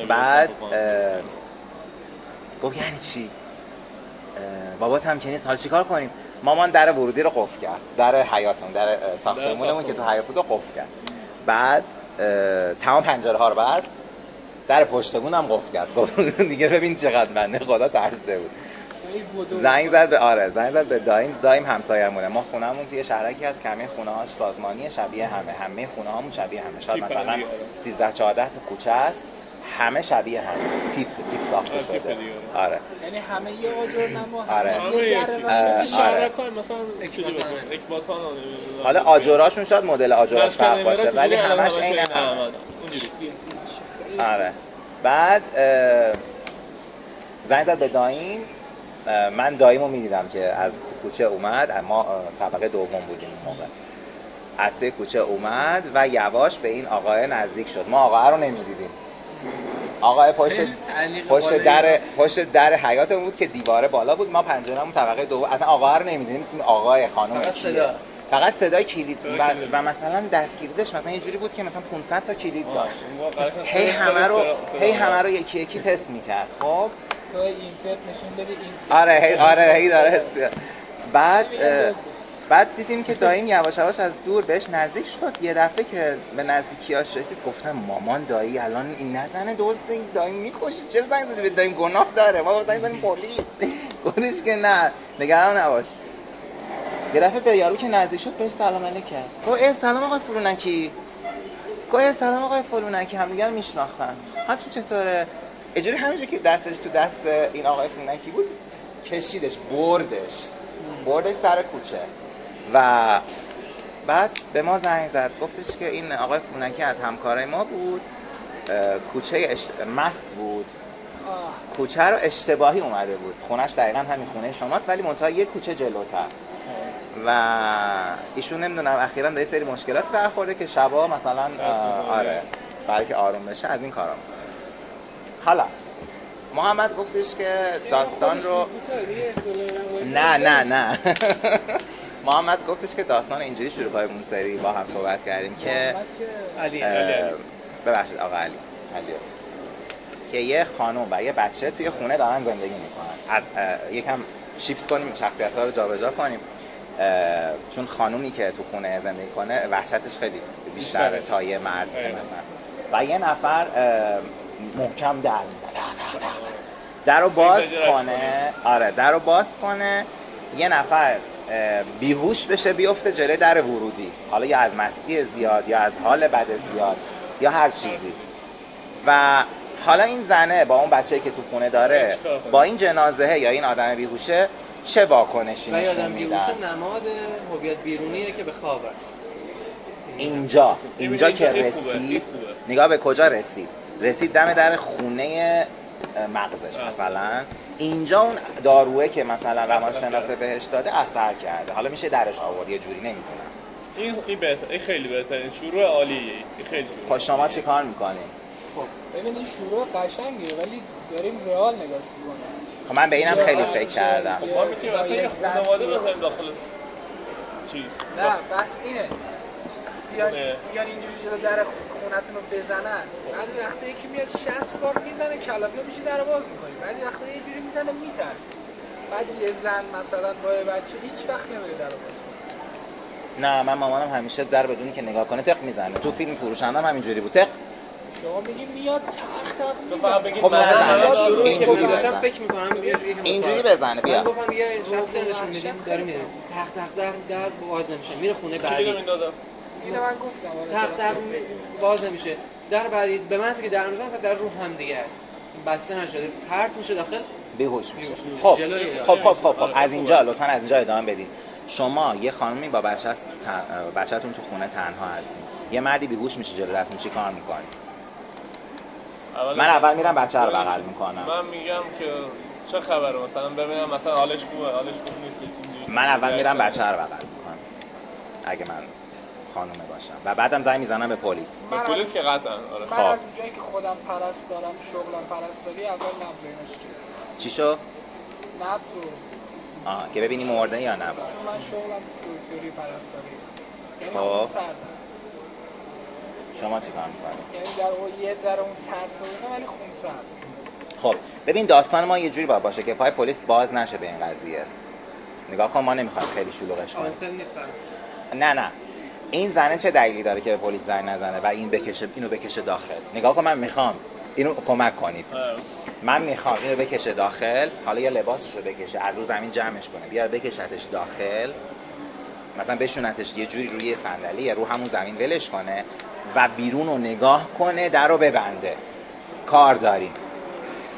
بعد گفت یعنی چی؟ بابات هم که نیست، حالا چیکار کنیم؟ مامان در ورودی رو قفل کرد، در حیاطمون، در ساختمونمون که تو حیاط بود قفل کرد. بعد تمام پنجره ها رو بست، در پشت بونم قفل کرد. گفت دیگه ببین چقدر بنده خدا ترسیده بود. زنگ زد به دایم همسایه‌مونه. ما خونه‌مون توی شهرکی از کمی خونه‌هاش سازمانی، شبیه همه خونه‌هامون شبیه همه. شاید مثلا 13-14 تا کوچه است، همه شبیه هم، تیپ ساخته شده. آره یعنی همه یه آجر نما، همه یه در شهرکای مثلا اکباتان. حالا آجراشون شاید مدل آجراش فرق باشه ولی همش عین هم. آره بعد زنگ زد به دایم. من داییمو میدیدم که از کوچه اومد، ما طبقه دوم بودیم اون موقع، از توی کوچه اومد و یواش به این آقای نزدیک شد. ما آقای رو نمیدیدیم. آقای پشت در حیاطمون بود که دیواره بالا بود، ما پنجره‌مون طبقه دوم، اصلا آقای رو نمیدیدیم، مثل آقای خانم فقط صدای کلید و مثلا دست کلیدش مثلا اینجوری بود که مثلا 500 تا کلید داشت. هی همه رو یکی یکی تست می‌کرد. خب تو اینسرت نشون بدی این. آره هی داره. بعد دیدیم که داییم یواش یواش از دور بهش نزدیک شد. یه دفعه که به نزدیکیاش رسید گفتم مامان دایی الان این نزنه دوست این داییم میکشه، چرا زنگ زدی به داییم؟ گناه داره، ما زنگ زدیم پلیس. گفتش که نه نگران نباش. یه دفعه به یارو که نزدیک شد بهش سلام علیک کرد. گفت سلام آقای فلونکی. سلام آقای فلونکی. همدیگه رو میشناختن. حالتون چطوره؟ اجوری همینجوری که دستش تو دست این آقای فلونکی بود کشیدش، بردش سر کوچه و بعد به ما زنگ زد. گفتش که این آقای فلونکی از همکارای ما بود، کوچه مست بود، کوچه رو اشتباهی اومده بود، خونش دقیقاً همین خونه شماست ولی منتها یک کوچه جلوتر و ایشون نمیدونم اخیراً به یه سری مشکلات برخورده که شبا مثلا برای که آروم بشه از این کارا میکنه. حالا محمد گفتش که داستان رو نه محمد گفتش که داستان اینجوری شروع کنیم. اون سری با هم صحبت کردیم که ببخشید آقا علی که یه خانم و یه بچه توی خونه دارن زندگی میکنن. از یکم شیفت کنیم شخصیت‌ها رو جابجا کنیم، چون خانومی که تو خونه زندگی کنه وحشتش خیلی بیشتره تا یه مرد که مثلا و یه نفر محکم در میزد درو باز کنه یه نفر بیهوش بشه بیفته جلوی در ورودی، حالا یا از مستی زیاد یا از حال بد زیاد یا هر چیزی. و حالا این زنه با اون بچه‌ای که تو خونه داره با این جنازه یا این آدم بیهوشه چه واکنشی نشون میدن؟ آدم بیهوشه نماد هویت بیرونیه که به خواب رفت. اینجا که رسید، نگاه به کجا رسید دم در خونه مغزش مثلا. اینجا اون داروئه که مثلا روانشناسه بهش داده اثر کرده. حالا میشه درش آورد یه جوری، نمیدونم. این بهتر، این خیلی بهترین شروع عالیه. این خیلی شروع. خب شما چی کار میکنین؟ خب ببینید شروع قشنگیه ولی داریم رئال نگاش میکنیم. خب من به اینم خیلی فکر کردم. خب ما میتونیم اصلا یه خانواده بزنیم داخل چیز. نه بس اینه. بیان اینجوری جلو در خونتون رو بزنن. بعضی وقتا یکی میاد 60 بار میزنه کلافه میشه در باز میکنی. بعضی وقتا یه جوری میزنه میترسی. بعد یه زن مثلا با یه بچه هیچ وقت نمیره در باز کنه. نه من مامانم همیشه در بدونی که نگاه کنه تق میزنه. تو فیلم فروشنده هم همینجوری بود. تق شما میگی میاد تق میزنه. خب نه شروعی که میگم فکر میکنم اینجوری بزنه. بیا من گفتم یه شخصی نشون میدیم داره میره تق در باز نمیشه میره خونه بعدی. اینو من گفتم تق باز نمیشه. در بعدی به من که در میزنن در رو هم دیگه است. بسته نشده. پرت میشه داخل بیهوش میشه. خب از اینجا لطفاً از اینجا ادامه بدین. شما یه خانومی با بچه‌تون تو خونه تنها هستین. یه مردی بیهوش میشه جلو درتون، چی کار میکنی؟ من اول میرم بچه رو بغل میکنم. من میگم که چه خبره مثلا ببینم مثلا حالش خوبه نیست. من اول میرم بچه رو بغل میکنم اگه من خانومه باشم و بعدم زنگ میزنم به پلیس. به پلیس که قطعا آره. من از اونجایی که خودم پرست دارم شغلم پرستاری اول نبض ایناش چی شو؟ نبض که ببینی مرده یا نه. چون من شغلم دکتری پرستاری. یعنی خب سردم. شما چی کار میکنی؟ یعنی در واقع یه ذره اون ترس و اینا ولی خونسرد. خب ببین داستان ما یه جوری باید باشه که پای پلیس باز نشه به این قضیه. نگاه کن ما نمیخوایم خیلی شلوغش کنیم. نه این زنه چه دلیلی داره که به پلیس زنگ نزنه و اینو بکشه داخل؟ نگاه کن من میخوام اینو کمک کنید. من میخوام اینو بکشه داخل، حالا یا لباسشو بکشه از رو زمین جمعش کنه بیار بکشتش داخل، مثلا بشونتش یه جوری روی صندلی یا رو همون زمین ولش کنه و بیرون رو نگاه کنه، در رو ببنده. کار داریم.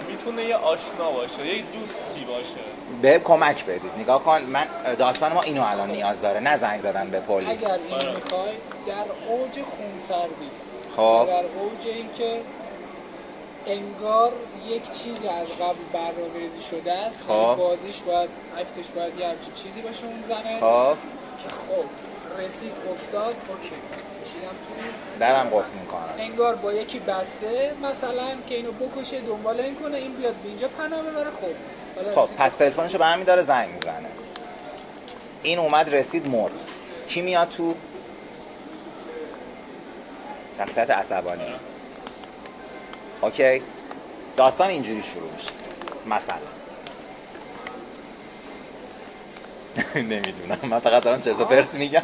میتونه یه آشنا باشه، یه دوستی باشه. به کمک بدید. نگاه کن من داستان ما اینو الان نیاز داره، نه زنگ زدن به پلیس. اگر این میخوای در اوج خونسردی، خب در اوج این که انگار یک چیزی از قبل برنامه‌ریزی شده است، بازیش باید اکتش باید یه همچین چیزی باشه اون زنه که خب رسید افتاد اوکی کشیدم تو درم قفل میکنم، انگار با یکی بسته مثلا که اینو بکشه دنبال این کنه این بیاد به اینجا پناه ببره. خب پس تلفنشو برمی داره زنگ میزنه، این اومد رسید مرد، کی میاد تو؟ شخصیت عصبانی. اوکی داستان اینجوری شروع میشه مثلا. نمیدونم من فقط دارم چرت و پرت میگم.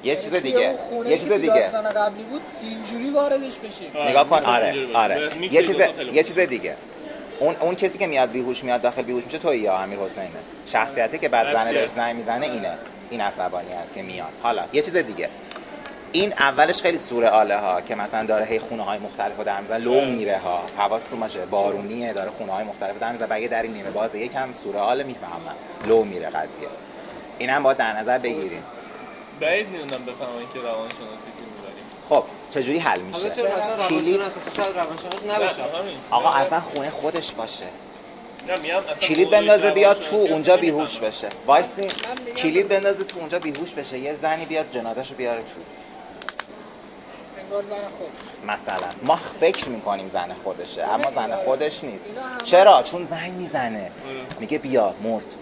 یه چیز دیگه داستان قبلی بود اینجوری واردش بشیم. نگاه کن. آره یه چیز دیگه اون کسی که میاد بیهوش میاد داخل بیهوش میشه تویی یا امیر حسینه؟ شخصیتی که بعد زنه بهش زنگ میزنه اینه، این عصبانی است که میاد. حالا یه چیز دیگه، این اولش خیلی سورئاله ها که مثلا داره هی خونه های مختلفو در میزنه، لو میره ها، حواستون باشه بارونیه داره خونه های مختلفو در میزنه و یه در این نیمه بازه یکم سورئال میفهمن لو میره قضیه. اینم باید در نظر بگیریم. بعید میدونم بفهمن که روانشناسی که می‌ذاریم. خب چجوری حل میشه؟ چرا اصلا روانشناس اصلا شاید روانشناس نباشه. آقا اصلا خونه خودش باشه. اصلا کلید بندازه بیاد تو اونجا بیهوش بشه. وایسی کلید بندازه تو اونجا بیهوش بشه، یه زنی بیاد جنازه‌شو بیاره تو. انگار زن خودش. مثلا ما فکر میکنیم زن خودشه اما زن خودش نیست. چرا؟ چون زنگ میزنه میگه بیا مرد.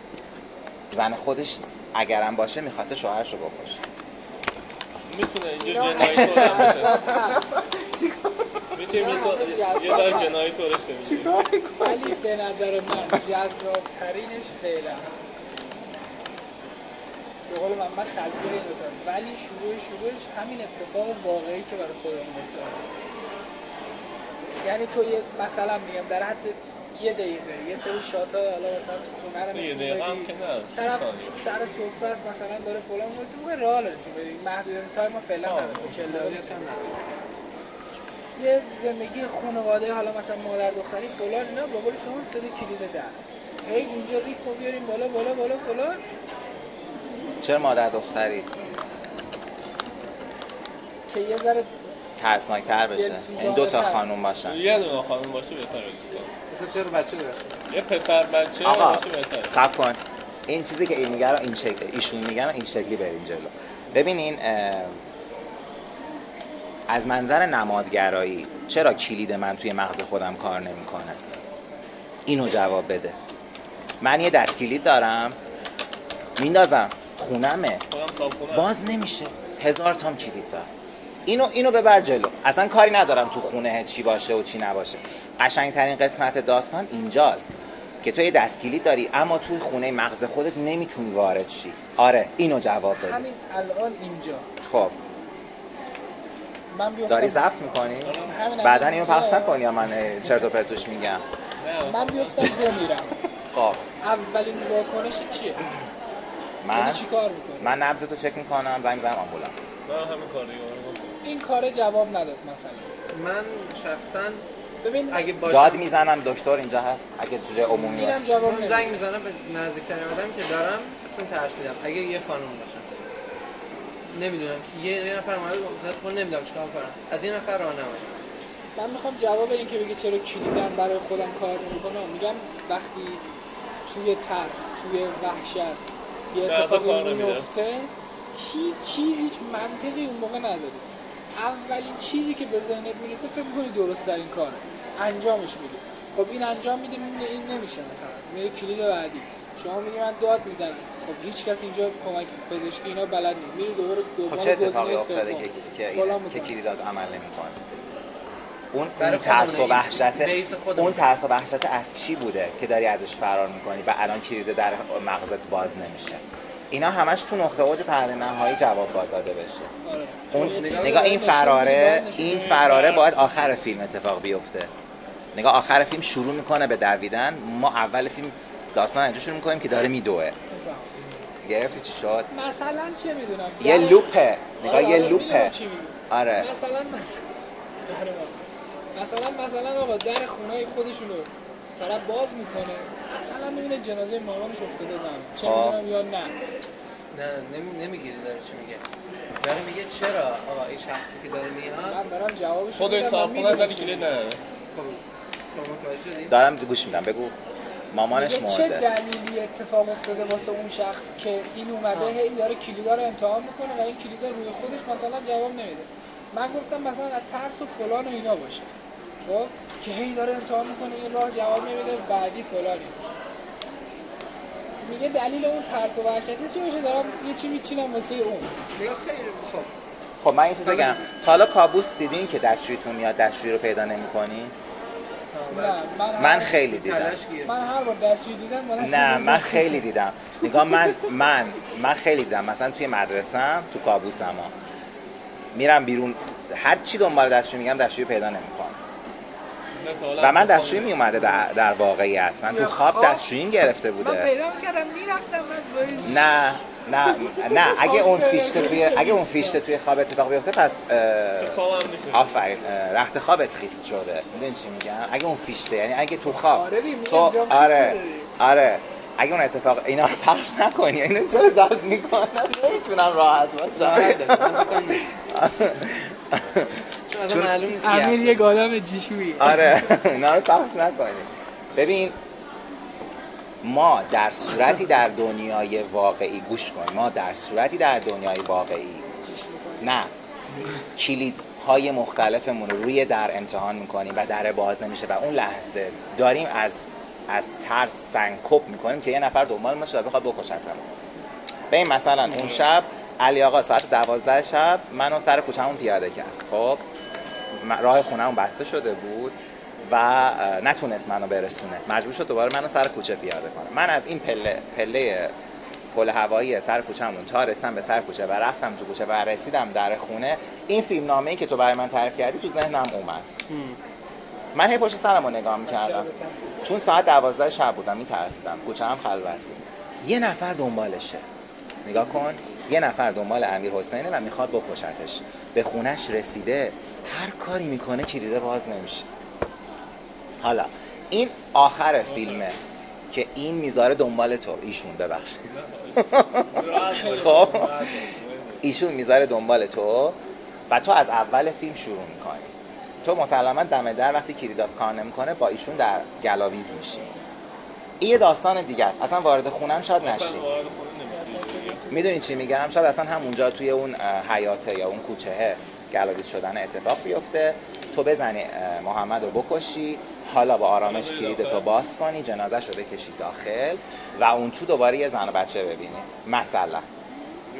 زن خودش نیست. اگرم باشه میخواسته شوهرشو بکشه. میتونه اینجا جنایی طور هم باشه. میتونیم یه ذره جنایی طورش کنیم. ولی به نظر من جذاب ترینش فعلا به قول محمد خلفی این دوتا، ولی شروعش همین اتفاق واقعی که برای خودتون افتاده. یعنی تو یه مثلا میگم در حد یه دقیقه یه سری شات ها حالا مثلا تو خونه رو نشون بدی سر سفره است مثلا داره فلان موقع رئال نشون بدی محدودیت تایم ما فعلا نداره 40 دقیقه یه زندگی خانواده حالا مثلا مادر دختری فلان اینا با قول شما صد کلید در هی اینجا ریتمو بیاریم بالا بالا بالا فلان. چرا مادر دختری که یه ذره ترسناک‌تر بشه این دو تا خانم باشن یه دونه خانم باشه بهتره مثلا چرا بچه داشته یه پسر بچه باشه بهتره. صبر کن این چیزی که این میگه رو این شکلی ایشون میگن این شکلی بریم جلو. ببینین از منظر نمادگرایی چرا کلید من توی مغز خودم کار نمیکنه؟ اینو جواب بده. من یه دست کلید دارم میندازم خونمه باز نمیشه 1000 تا کلید دارم. اینو ببر جلو. اصلا کاری ندارم تو خونه چی باشه و چی نباشه. قشنگترین قسمت داستان اینجاست که تو یه دست کلید داری اما توی خونه مغز خودت نمیتونی وارد شی. آره اینو جواب بده. همین الان اینجا خب من داری ضبط میکنی؟ بعدا اینو پخش نکنی یا من چرت و پرتوش میگم. من بیفتم میرم. خب اولین واکنش چیه؟ من چی کار میکنی؟ من نبضتو چک میکنم زنگ میزنم آمبولانس. من همین کاری این کار جواب نداد مثلا. من شخصا ببین اگه باشه داد میزنم دکتر اینجا هست اگه تو جای عمومی باشه جواب زنگ میزنم به نزدیکترین آدمی که دارم چون ترسیدم اگه یه خانم باشن نمیدونم که یه نفر اومده خود نمیدونم چیکار کنم از این نفر راه نمیدونم. من میخوام جواب این که بگه چرا کلیدم برای خودم کار نمیکنه میگم وقتی توی ترس توی وحشت یه اتفاقی میفته هیچ چیزی هیچ منطقی اون موقع نداره. اولین چیزی که به ذهنت میرسه فکر می‌کنی درست ترین کاره انجامش میدی. خب این انجام میده میبینه این نمیشه مثلا میره کلید بعدی شما میگی من داد میزنم. خب هیچ کس اینجا کمک پزشکی اینا بلد نیست میری دوباره خب چه اتفاقی افتاده که کلیدات عمل نمیکنه؟ اون ترس و وحشت از چی بوده که داری ازش فرار میکنی و الان کلید در مغزت باز نمیشه؟ اینا همش تو نقطه اوج پرده نهایی جواب باید داده بشه. اون نگاه این فراره باید آخر فیلم اتفاق بیفته. نگاه آخر فیلم شروع میکنه به دویدن ما اول فیلم داستان اینجا شروع میکنیم که داره میدوه. گرفتی چی شد؟ مثلا چه میدونم یه لوپه. نگاه یه لوپه. آره مثلا آقا در خونه خودشونو طرف باز میکنه مثلا میبینه جنازه مامانش افتاده زمین چه میدونم یا نه نمیگیری داره چی میگه داره میگه چرا آقا این شخصی که داره میاد من دارم جوابش خودش صاحبخونه از کلید نداره. خب شما متوجه شدید؟ دارم گوش میدم بگو مامانش مرده. چه دلیلی اتفاق افتاده واسه اون شخص که این اومده هی داره کلیدا رو امتحان میکنه و این کلیدا روی خودش مثلا جواب نمیده. من گفتم مثلا از ترس و فلان و اینا باشه. خب که هی داره امتحان میکنه این راه جواب نمیده بعدی فلانی میگه دلیل اون ترس و وحشتی چی باشه دارم یه چی میچینم واسه اون میگه خیلی خب من این چیز بگم حالا کابوس دیدین که دستشویتون میاد دستشویی رو پیدا نمی‌کنی؟ نه من خیلی دیدم. من هر بار دستشویی دیدم نه من خیلی دیدم. نگاه من خیلی دیدم مثلا توی مدرسه‌ام تو کابوسم میرم بیرون هر چی دنبال دستشویی میگم دستشویی پیدا نمی‌کنم. و من دستشویی می اومده در واقعیت من تو خواب دستشویی گرفته بوده. من پیدا می‌کردم میرفتم نه اگه اون فیشته توی خواب اتفاق بیفته پس آفرین رخت خوابت خیس شده. میدونی چی میگم؟ اگه اون فیشته یعنی اگه تو خواب تو آره اگه اون اتفاق اینا رو پخش نکنی اینو چرا ضبط میکنن نمیتونم راحت باشم. چون معلوم نیست امیر یک آدم جیشویی. آره اینا رو پخش نکنی. ببین ما در صورتی در دنیای واقعی گوش کن ما در صورتی در دنیای واقعی نه کلیدهای مختلفمون رو روی در امتحان میکنیم و در باز نمیشه و اون لحظه داریم از ترس سنکوب میکنیم که یه نفر دنبال ما شده بخواد بکشتمون. ببین مثلا اون شب علی آقا ساعت 12 شب منو سر کوچه‌مون پیاده کرد. خب راه خونه‌مون بسته شده بود و نتونست منو برسونه مجبور شد دوباره منو سر کوچه پیاده کنه. من از این پل هوایی سر کوچه‌مون تا رسیدم به سر کوچه و رفتم تو کوچه و رسیدم در خونه این فیلمنامه‌ای که تو برای من تعریف کردی تو ذهنم اومد. من هی پشت سرمو نگاه میکردم چون ساعت 12 شب بودم، میترسیدم، کوچه‌ام خلوت بود. یه نفر دنبالشه، نگاه کن، یه نفر دنبال امیرحسینه و میخواد بکشتش. به خونش رسیده، هر کاری میکنه کلیده باز نمیشه. حالا این آخر فیلمه که این میذاره دنبال تو، ایشون ببخشید خب ایشون میذاره دنبال تو و تو از اول فیلم شروع میکنی. تو مسلما دم در وقتی کلیدات کار نمیکنه با ایشون در گلاویز میشی. این یه داستان دیگه است، اصلا وارد خونم شاید نشی. میدونی چی میگم؟ شاید اصلا همونجا توی اون حیاته یا اون کوچهه گلاویز شدن اتفاق بیفته، تو بزنی محمد رو بکشی، حالا با آرامش کلیدتو باز کنی، جنازه‌ش رو بکشی داخل و اون تو دوباره یه زن و بچه ببینی. مثلا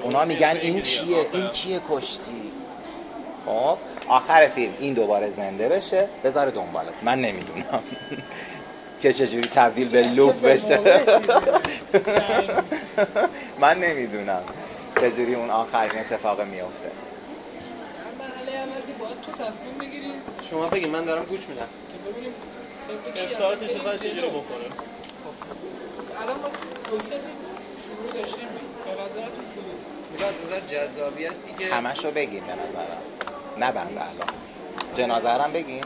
اونا میگن این کیه کشتی. خب آخر فیلم این دوباره زنده بشه، بذاره دنبالت. من نمیدونم چجوری تبدیل به لوپ بشه من نمیدونم چجوری اون آخرین اتفاق میفته. مرحله اول که باید تو تصمیم بگیری، شما بگید، من دارم گوش میدم که ببینیم استارتش اصلا چجوری بخوره. الان ما دوست شروع داشتیم. به نظرتون کدوم؟ میگه از نظر جذابیتی که همشو بگیم به نظرم، نبند الان. جنازه هم بگیم.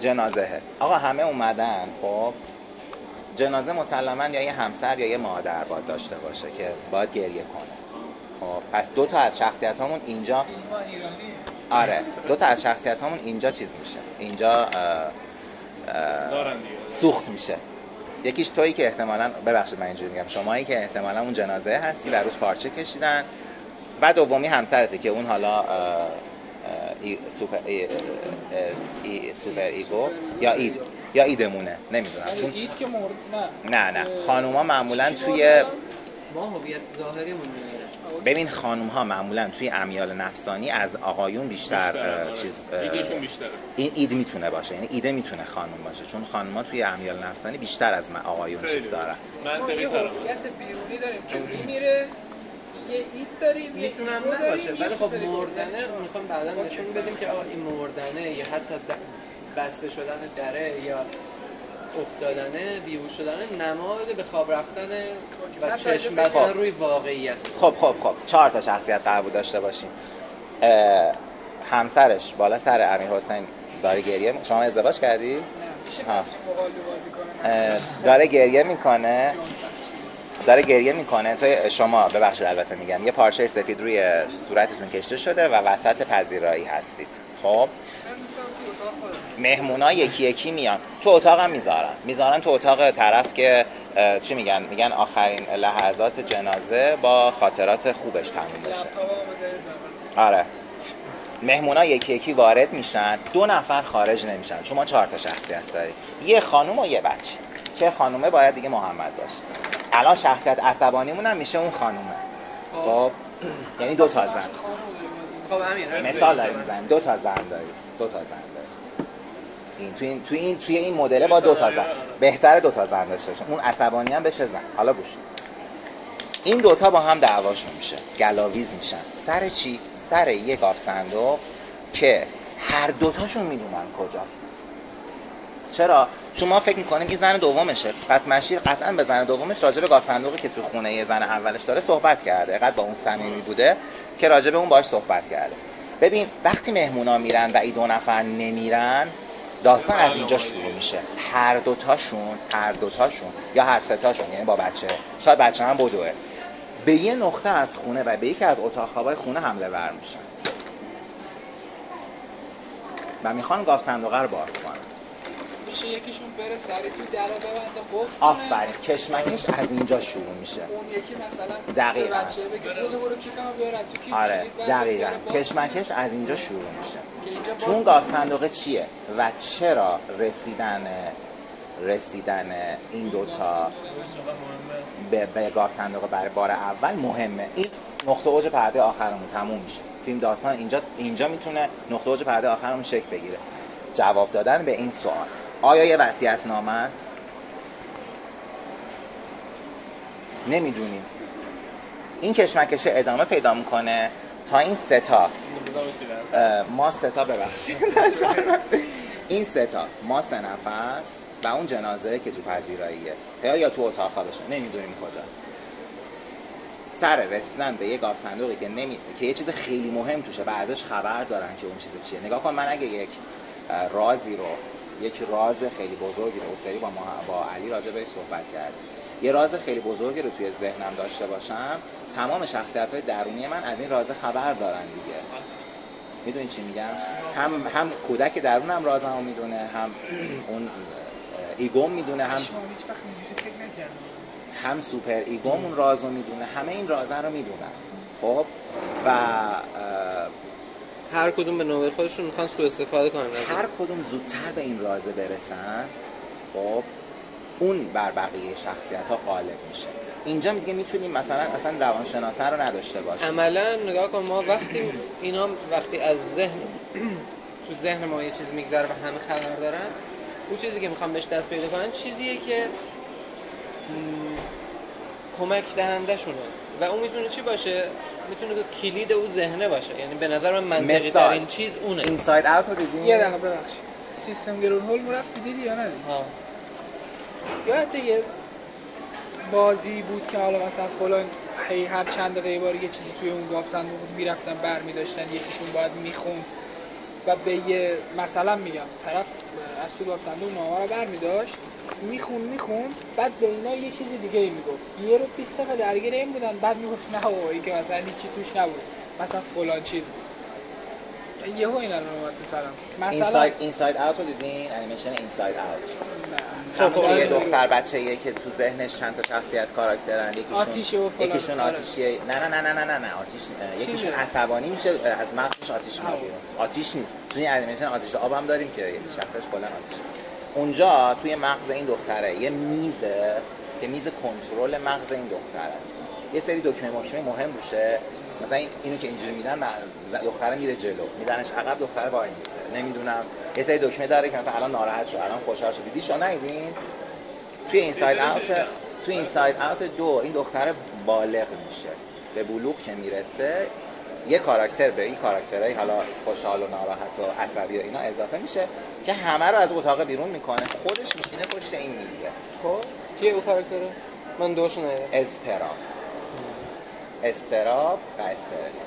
جنازه آقا همه اومدن. خب جنازه مسلما یا یه همسر یا یه مادر باید داشته باشه که باید گریه کنه. خب پس دو تا از شخصیتامون اینجا، آره دو تا از شخصیتامون اینجا چیز میشه، اینجا سوخت میشه. یکیش تویی که احتمالاً، ببخشید من اینجوری میگم، شمایی که احتمالاً اون جنازه هستی و روش پارچه کشیدن. و دومی همسرته که اون حالا سوپر ایگو یا ایدمونه، نمیدونم چون اید که مرد نه خانوما معمولا توی ما هویت ظاهریمون ببین خانوم‌ها معمولا توی امیال نفسانی از آقایون بیشتر چیز ایدشون بیشتره. این اید میتونه باشه، یعنی ایده میتونه خانوم باشه، چون خانوم‌ها توی امیال نفسانی بیشتر از آقایون چیز دارن. منطقی یه تره. هویت بیرونی داریم جوری میره، یه اید داریم، میتونم نباشه، ولی خب مردنه میخوام بعدا نشون بدیم که آقا این مردنه یا حتی بسته شدن دره یا افتادنه، بیهوش شدنه، نماد به خواب رفتن و چشم بستن روی واقعیت. خب 4 تا شخصیت قرار داشته باشیم. همسرش بالا سر امیرحسین داره گریه. شما ازدواج کردی؟ نه میشه مقاله بازی کنه. داره گریه میکنه. تو شما ببخشید البته میگم یه پارچه سفید روی صورتتون کشته شده و وسط پذیرایی هستید. خب مهمونا یکی یکی میان تو اتاقم میذارن تو اتاق طرف که چی میگن آخرین لحظات جنازه با خاطرات خوبش تموم بشه. آره مهمونا یکی یکی وارد میشن، 2 نفر خارج نمیشن. شما 4 تا شخصیت دارید، یه خانوم و یه بچه که خانومه باید دیگه محمد باشه. الان شخصیت عصبانیمون هم میشه اون خانومه. خب یعنی 2 تا زن. خب همین مثال داریم میزنیم، 2 تا زن داریم. این توی این مدل با 2 تا زن بهتره 2 تا زن داشته باشیم، اون عصبانی هم بشه زن. حالا گوش این 2 تا با هم دعواشون میشه، گلاویز میشن. سر چی؟ سر یه گاف صندوق که هر 2 تاشون میدونن کجاست. چرا؟ چون ما فکر میکنیم این زن دومشه، پس مشیر قطعا به زن دومش راجع به گاف صندوقی که تو خونه یه زن اولش داره صحبت کرده. اینقدر با اون صمیمی بوده که راجع به اون باهاش صحبت کرده. ببین وقتی مهمونا میرن و این 2 نفر نمیرن، داستان از اینجا شروع میشه. هر 2 تاشون یا هر 3 تاشون، یعنی با بچه، شاید بچه هم بدوه، به یه نقطه از خونه و به یکی از اتاق خوابای خونه حمله ور میشن و میخوان گاف صندوقه رو باز کنن. میشه یکیشون بره سریع تو در رو ببنده قفل کنه. آفرین، کشمکش از اینجا شروع میشه. اون یکی مثلا دقیقاً بچه بگه برو کیفمو بیارم تو کیف. آره دقیقاً کشمکش از اینجا شروع میشه. چون گاف صندوقه چیه و چرا رسیدن این 2 تا به گاف صندوقه برای بار اول مهمه. این نقطه اوج پرده آخرمون تموم میشه. فیلم داستان اینجا میتونه نقطه اوج پرده آخرمون شکل بگیره. جواب دادن به این سوال. آیا یه وصیت‌نامه است؟ نمیدونیم. این کشمکش ادامه پیدا میکنه تا این 3 تا ما 3 تا ببخشید این سه تا، ما 3 نفر و اون جنازه که تو پذیراییه یا تو اتاق خوابشه، نمیدونیم کجاست. سر رسیدن به یه گاف صندوقی که یه چیز خیلی مهم توشه و ازش خبر دارن که اون چیز چیه. نگاه کن، من اگه یک راز خیلی بزرگی رو سری با علی راجع بهش صحبت کردیم، یه راز خیلی بزرگی رو توی ذهنم داشته باشم، تمام شخصیت‌های درونی من از این راز خبر دارن دیگه. میدونی چی میگم؟ هم کودک درونم رازمو میدونه، هم اون ایگوم میدونه، هم سوپر ایگوم اون رازو میدونه، همه این رازه رو میدونن. خب و هر کدوم به نوبه خودشون میخوان سوء استفاده کنن، هر کدوم زودتر به این رازه برسن، خب اون بر بقیه شخصیت‌ها غالب میشه. اینجا دیگه میتونیم مثلا اصلا روانشناسه رو نداشته باشیم. عملا نگاه کن، ما وقتی از تو ذهن ما یه چیز میگذره و همه خبر دارن، اون چیزی که میخوام بهش دست پیدا کنن چیزیه که کمک دهنده شونه و اون میتونه چی باشه؟ میتونه کلید اون ذهنه باشه. یعنی به نظر من منطقی ترین چیز اونه. اینساید اوت رو دیدین؟ یه دقیقه ببخشید، سیستم گرون هول رفتی دیدی یا ندیدی؟ یادت یه بازی بود که حالا مثلا فلان هر چند دقیقه بار یه چیزی توی اون گاف صندوق میرفتن برمی‌داشتن، یکیشون باید میخوند و به یه مثلا میگم طرف از تو گاف صندوق نامه رو برمی‌داشت میخوند بعد به اینا یه چیز دیگه میگفت. یه رو 20 دقیقه درگیر این بودن، بعد میگفت نه بابا این که مثلا هیچی توش نبود، مثلا فلان چیز بود. یهو اینا رو تو سرم مثلا اینساید اوت رو دیدین؟ انیمیشن اینساید اوت. خب یه دختر بچه‌ایه که تو ذهنش چند تا شخصیت کاراکترن، یکیشون آتیشیه، نه آتیش، یکیشون عصبانی میشه از مغزش آتیش میاد بیرون. آتیش نیست، توی انیمیشن آتیش آب هم داریم که شخصش کلا آتیشه. اونجا توی مغز این دختره یه میزه که میز کنترل مغز این دختر است. یه سری دکمه مهم روشه، مثلا اینو که اینجوری میدن دختره میره جلو، میدنش عقب دختره وای میسته. نمیدونم یه سری دکمه داره که مثلا الان ناراحت شو، الان خوشحال شو. دیدی شو ندیدین؟ توی اینساید اوت 2 این دختره بالغ میشه، به بلوغ که میرسه یه کاراکتر به این کاراکترهای حالا خوشحال و ناراحت و عصبی و اینا اضافه میشه که همه رو از اتاق بیرون میکنه، خودش میشینه پشت این میزه. خب کیه اون کاراکتره؟ من دوش ندیدم. استراب و استرس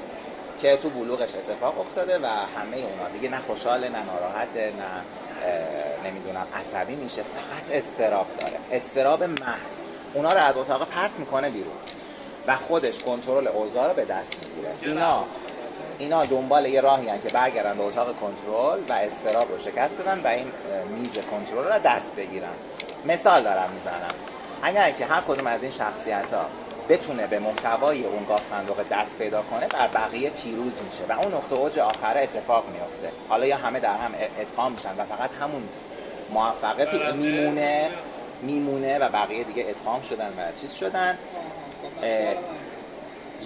که تو بلوغش اتفاق افتاده و همه اونا دیگه نه خوشحاله نه ناراحته نه نمیدونم عصبی میشه، فقط استراب داره، استراب محض. اونا رو از اتاق پرت میکنه بیرون و خودش کنترل اوضاع رو به دست میگیره. اینا دنبال یه راهی هستن که برگردن به اتاق کنترل و استراب رو شکست بدن و این میز کنترل رو دست بگیرن. مثال دارم میزنم، اگر که هر کدوم از این شخصیت‌ها بتونه به محتوای اون گاف صندوق دست پیدا کنه، بر بقیه پیروز میشه و اون نقطه اوج آخره اتفاق میفته. حالا یا همه در هم ادغام میشن و فقط همون موفقه میمونه و بقیه دیگه ادغام شدن و چیز شدن،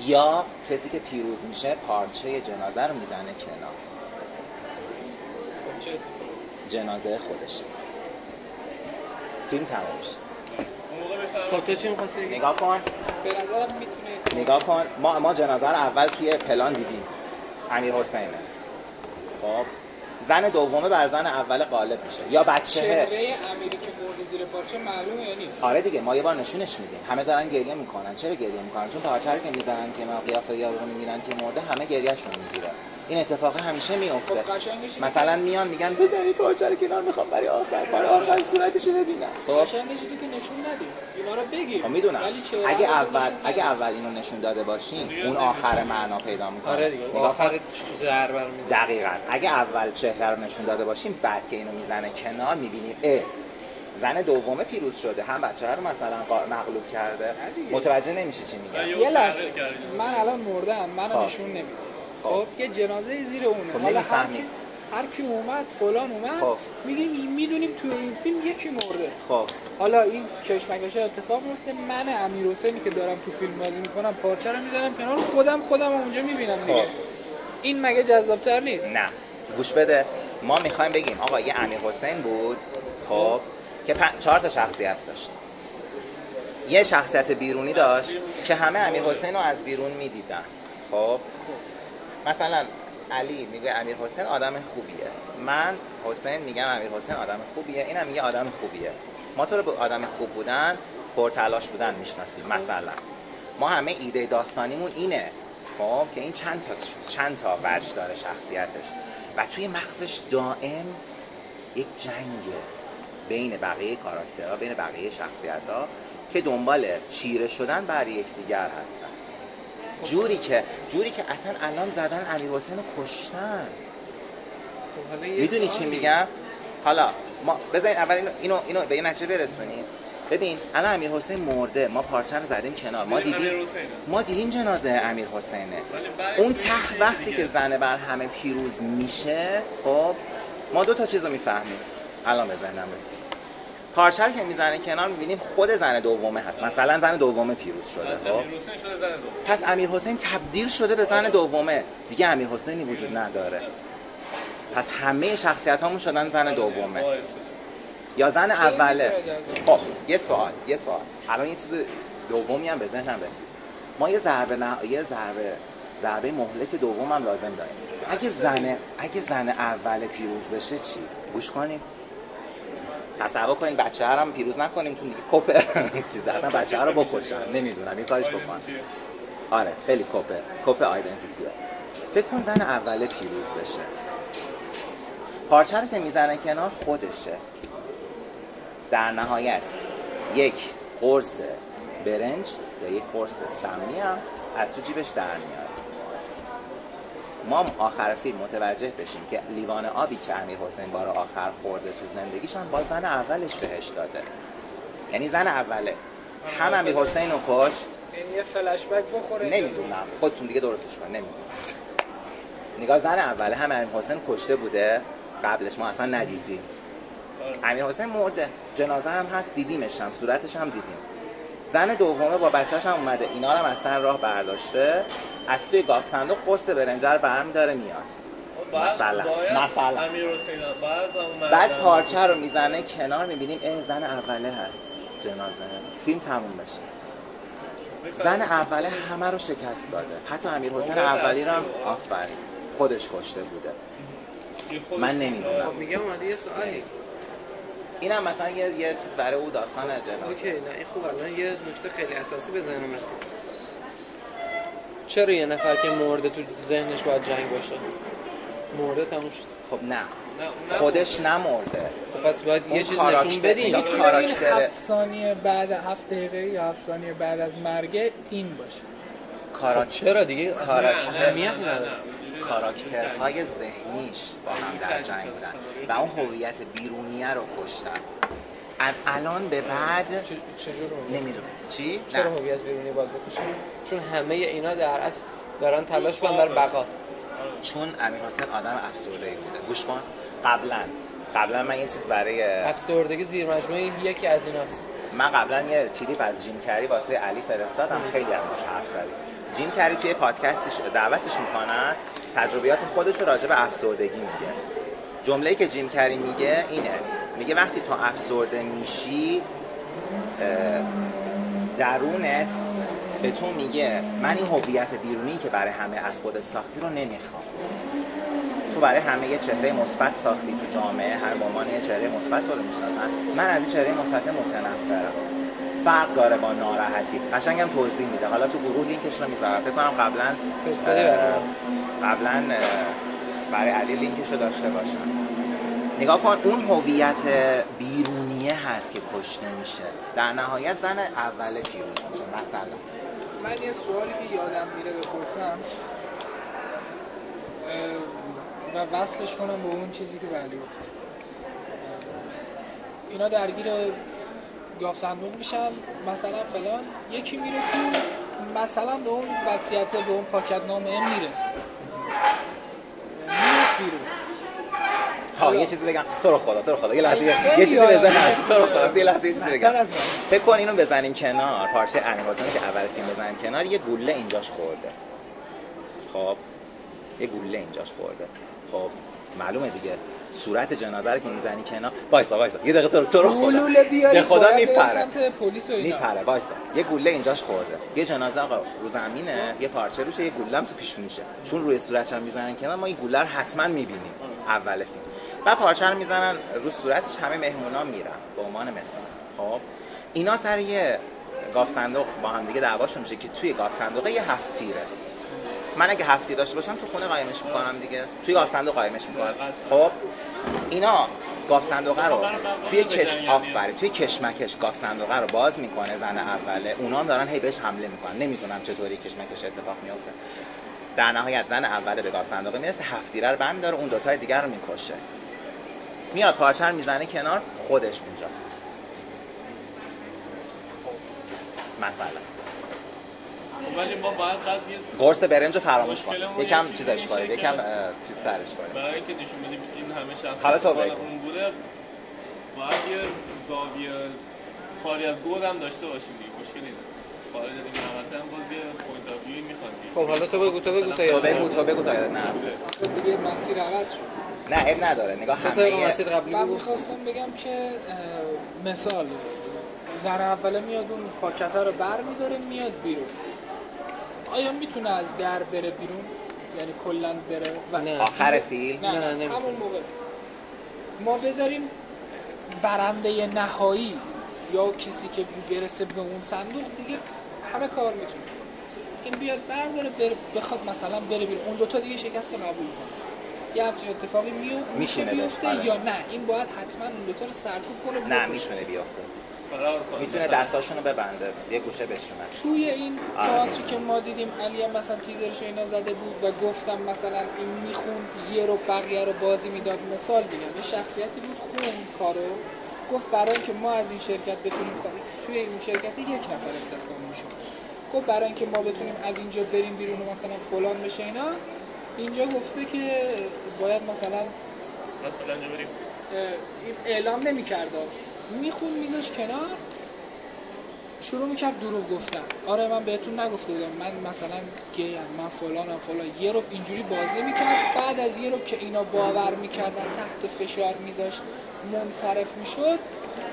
یا کسی که پیروز میشه پارچه جنازه رو میزنه کنار، جنازه خودش. فیلم تمام میشه. خب تو چی می‌خواستی؟ نگاه کن، به نظرم میتونه نگاه کن، ما جنازه رو اول توی پلان دیدیم، امیر حسینه. خب زن دومه بر زن اول غالب میشه یا بچه. چهره امیری که مرده زیر پارچه معلومه یا نیست؟ آره دیگه، ما یه بار نشونش میدیم، همه دارن گریه میکنن. چرا گریه میکنن؟ چون پارچه رو که میزنن که ما قیافه یارو رو میبینن که مرده، همه گریهشون میگیره. این اتفاق همیشه میفته. خب مثلا میان میگن بزنید پارچه رو کنار، میخوام برای آخر صورتش رو ببینم. خب قشنگش اینه که نشون ندیم، اینا رو بگیم. خب میدونم اگه اول اینو نشون داده باشین اون آخر معنا پیدا میکنه. آره دیگه، آخر ضربه رو میزنه. دقیقاً. اگه اول چهره رو نشون داده باشین، بعد که اینو میزنه کنار میبینیم زن دومه پیروز شده، هم بچه رو مثلا مغلوب کرده. متوجه نمیشه چی میگه. یه لحظه، من الان مردم، منو نشون نمیده. خب یه جنازه زیر اونه. خب حالا هر کی اومد فلان اومد، خب میدونیم تو این فیلم یکی مرده. خب حالا این کشمکش اتفاق میفته، من امیر حسینی که دارم تو فیلم بازی میکنم پارچه رو میزنم کنار، خودم اونجا میبینم دیگه. این مگه جذاب‌تر نیست؟ نه، گوش بده، ما میخوایم بگیم آقا یه امیر حسین بود، خب که 4 تا شخصیت داشت. یه شخصیت بیرونی داشت که همه امیر حسین رو از بیرون میدیدن. خب مثلا علی میگه امیر حسین آدم خوبیه، من حسین میگم امیر حسین آدم خوبیه، اینم میگه آدم خوبیه. ما تو رو به آدم خوب بودن، پرتلاش بودن میشناسیم. مثلا ما همه ایده داستانیمون اینه، خب که این چند تا وجه داره شخصیتش و توی مغزش دائم یک جنگه بین بقیه کاراکترها، بین بقیه شخصیت‌ها که دنبال چیره شدن بر یکدیگر هستن. جوری که اصلا الان زدن امیرحسین رو کشتن. میدونی چی میگم؟ حالا ما بذارین اول اینو به یه نتیجه برسونیم. ببین الان امیرحسین مرده، ما پارچه زدیم کنار، ما دیدیم جنازه امیرحسینه. اون وقتی که زنه بر همه پیروز میشه، خب ما دو تا چیزو میفهمیم. الان به ذهنم رسید. پارچه رو که میزنه کنار میبینیم خود زن دومه هست. مثلا زن دومه پیروز شده. خب امیرحسین شده زن دوم. پس امیرحسین تبدیل شده به زن دومه. دیگه امیرحسینی وجود نداره. پس همه شخصیتامون شدن زن دومه. یا زن اوله. خب یه سوال. الان یه چیز دومی هم به ذهنم رسید. ما یه ضربه مهلک دوم هم لازم داریم. اگه زن اول پیروز بشه چی؟ گوش کنیم. تصور کنین بچه ها هم پیروز نکنیم چون دیگه کپه چیز اصلا بچه ها رو بکشن، نمیدونم این کارش بکن. آره خیلی کپه آیدنتیتیه. فکر کن زن اوله پیروز بشه، پارچه رو که میزنه کنار خودشه، در نهایت یک قرص برنج یا یک قرص سمی هم از تو جیبش در میاد. ما آخر فیلم متوجه بشیم که لیوان آبی که امیرحسین بار آخر خورده تو زندگیش هم با زن اولش بهش داده. یعنی زن اوله هم امیرحسین رو کشت. یعنی یه فلش بک بخوره. نمیدونم خودتون دیگه درستش کن. نمیدونم. نگاه زن اوله هم امیرحسین کشته بوده، قبلش ما اصلا ندیدیم. امیرحسین مرده، جنازه هم هست، دیدیمش هم، صورتش هم دیدیم. زن دومه با بچه‌ش هم اومده، اینا رو هم از سر راه برداشته، از توی گاف صندوق قرص برنج رو برمی‌داره میاد. مثلا امیرحسین بعد پارچه رو میزنه کنار، میبینیم این زن اوله هست، جنازه. فیلم تموم بشه. زن اوله همه رو شکست داده، حتی امیرحسین اولی رو هم آفرین خودش کشته بوده. من نمیدونم. خب میگم ولی یه سوالی، اینم مثلا یه چیز برای او داستان جنازه. اوکی نه این خوب. الان یه نکته خیلی اساسی به ذهنم رسید. چرا یه نفر که مرده تو ذهنش باید جنگ باشه؟ مرده تموم شد. خب نه خودش نمرده. خب پس باید یه چیز نشون بدیم. این کاراکتر 7 ثانیه بعد 7 دقیقه یا 7 ثانیه بعد از مرگ این باشه. چرا دیگه اهمیتی نداره. کاراکترهای ذهنیش با هم در جنگ بودن و اون هویت بیرونیه رو کشتن. از الان به بعد چجور نمیدونم چی؟ چرا هویت بیرونی باید بکشن؟ چون همه اینا در اصل دارن تلاش کنن برای بقا. چون امیرحسین آدم افسرده‌ای بوده. گوش کن. قبلا من یه چیز برای افسردگی زیر مجموعه یکی از ایناست. من قبلا یه کلیپ از جیم کری واسه علی فرستادم، خیلی هم روش حرف زدیم. جیم کری توی پادکستش دعوتش میکنن، تجربیات خودش رو راجع به افسردگی میگه. جمله‌ای که جیم کری میگه اینه، میگه وقتی تو افسرده میشی درونت به تو میگه من این هویت بیرونی که برای همه از خودت ساختی رو نمیخوام. تو برای همه یه چهره مثبت ساختی تو جامعه، هر مامان یه چهره مثبت رو میشناسن، من از این چهره مثبت متنفرم. فرق داره با ناراحتی. قشنگم توضیح میده. حالا تو گروه لینکش رو میذارم. فکر کنم قبلا برای علی لینکش رو داشته باشم. نگاه کن، اون هویت بیرونیه هست که کشته میشه. در نهایت زن اول پیروز میشه. مثلا من یه سوالی که یادم میره بپرسم و وصلش کنم به اون چیزی که علی گفت. اینا درگیر گاف صندوق میشن مثلا فلان، یکی میره تو مثلا به اون وصیت، به اون پاکت نامه میرسه، میاد بیرون. یه چیزی بگم، تو رو خدا یه لحظه یه چیزی بزنم، تو رو خدا یه لحظه یه چیزی بگم. فکر کن اینو بزنیم کنار، پارچه امیرحسین که اول فیلم بزنیم کنار، یه گوله اینجاش خورده. خب یه گوله اینجاش خورده. خب معلومه دیگه صورت جنازه رو که میزنی کنار. وایسا یه دقیقه تو رو خدا به خدا میپره سمت پلیس و اینا میپره. وایسا یه گوله اینجاش خورده، یه جنازه آقا رو زمینه، یه پارچه روشه، یه گوله هم تو پیشونیشه، چون روی صورتش هم میزنن کنار ما این گوله رو حتما میبینیم اول فیلم. بعد پارچه رو میزنن رو صورتش، همه مهمونا میرن به عنوان مثال. خب اینا سر یه گاف صندوق با هم دیگه دعواشون میشه که توی گاف صندوق یه 7 تیره. من اگه 7 تیر داشته باشم تو خونه قایمش میکنم دیگه، توی گاف صندوق قایمش میکنم. خب اینا گاف صندوقه رو توی کشمکش گاف صندوقه رو باز میکنه زن اوله، اونا هم دارن هی بهش حمله میکنن، نمیدونم چطوری کشمکش اتفاق میفته. در نهایت زن اوله به گاف صندوقه میرسه، 7 تیره رو برمی‌داره، اون دوتای دیگر رو میکشه، میاد پارچه رو میزنه کنار، خودش اونجاست مثلا. ولی ما باید قرص برنج رو فراموش کنیم، یکم چیزش کنیم، یکم چیز ترش کنیم. برای اینکه نشون بدیم این همه شخص حالا تو بگو. اون بوده، باید یه زاویه خالی از گل هم داشته باشیم دیگه، مشکلی نداره. خارج از این نمطه هم باز یه پوینت آف ویو میخواد. خب حالا تو بگو تا یاد نه دیگه مسیر عوض شد. نه عیب نداره، نگاه همه مسیر قبلی من می‌خواستم بگم که مثال زن اوله میاد اون پاکته رو برمی‌داره میاد بیرون، آیا میتونه از در بره بیرون؟ یعنی کلاً بره و نه. آخر فیلم؟ نه همون موقع ما بذاریم برنده نهایی یا کسی که برسه به اون صندوق دیگه همه کار میتونه، این بیاد برداره بخواد مثلا بره بیرون، اون دوتا دیگه شکست رو قبول کنه، یه همچین اتفاقی بیفته یا نه این باید حتما اون دوتا رو سرکوب کنه؟ نه میتونه بیفته، میتونه دستاشون رو ببنده یه گوشه بشونه. توی این تئاتری که ما دیدیم علی هم مثلا تیزرش اینا زده بود و گفتم مثلا این میخوند یه رو بقیه رو بازی میداد، مثال میگم یه شخصیتی بود خون کارو گفت برای اینکه ما از این شرکت بتونیم توی این شرکت یک نفر استخدام میشد، گفت برای اینکه ما بتونیم از اینجا بریم بیرون و مثلا فلان بشه اینا، اینجا گفته که باید مثلا بریم اعلام نمی‌کرد، میخون میذاش کنار، شروع میکرد دروغ گفتن، آره من بهتون نگفته بودم من مثلا گیم، من فلانم فلان، یه رو اینجوری بازی میکرد، بعد از یه رو که اینا باور میکردن تحت فشار میذاشت منصرف میشد،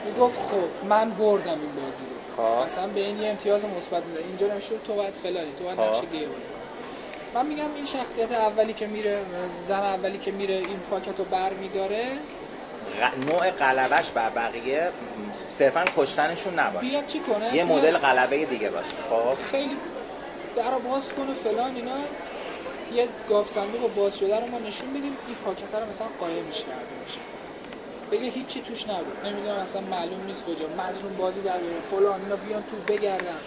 میگفت خب من بردم این بازی رو، مثلا به این یه امتیاز مثبت میده، اینجا نشد تو باید فلانی، تو باید نقش گیم بازی کنی. من میگم این شخصیت اولی که میره، زن اولی که میره این پاکت رو برمیداره، نوع غلبش بر بقیه صرفا کشتنشون نباشه، بیاد چی کنه؟ یه مدل غلبه دیگه باشه. خب خیلی درو باز کنه فلان اینا، یه گاف صندوق باز شده رو ما نشون میدیم، این پاکت رو مثلا قایمش کرده باشه، بگه هیچی توش نبود، نمیدونم اصلا معلوم نیست کجا، مظلوم بازی در بیاره فلان، اینا بیان تو بگردن،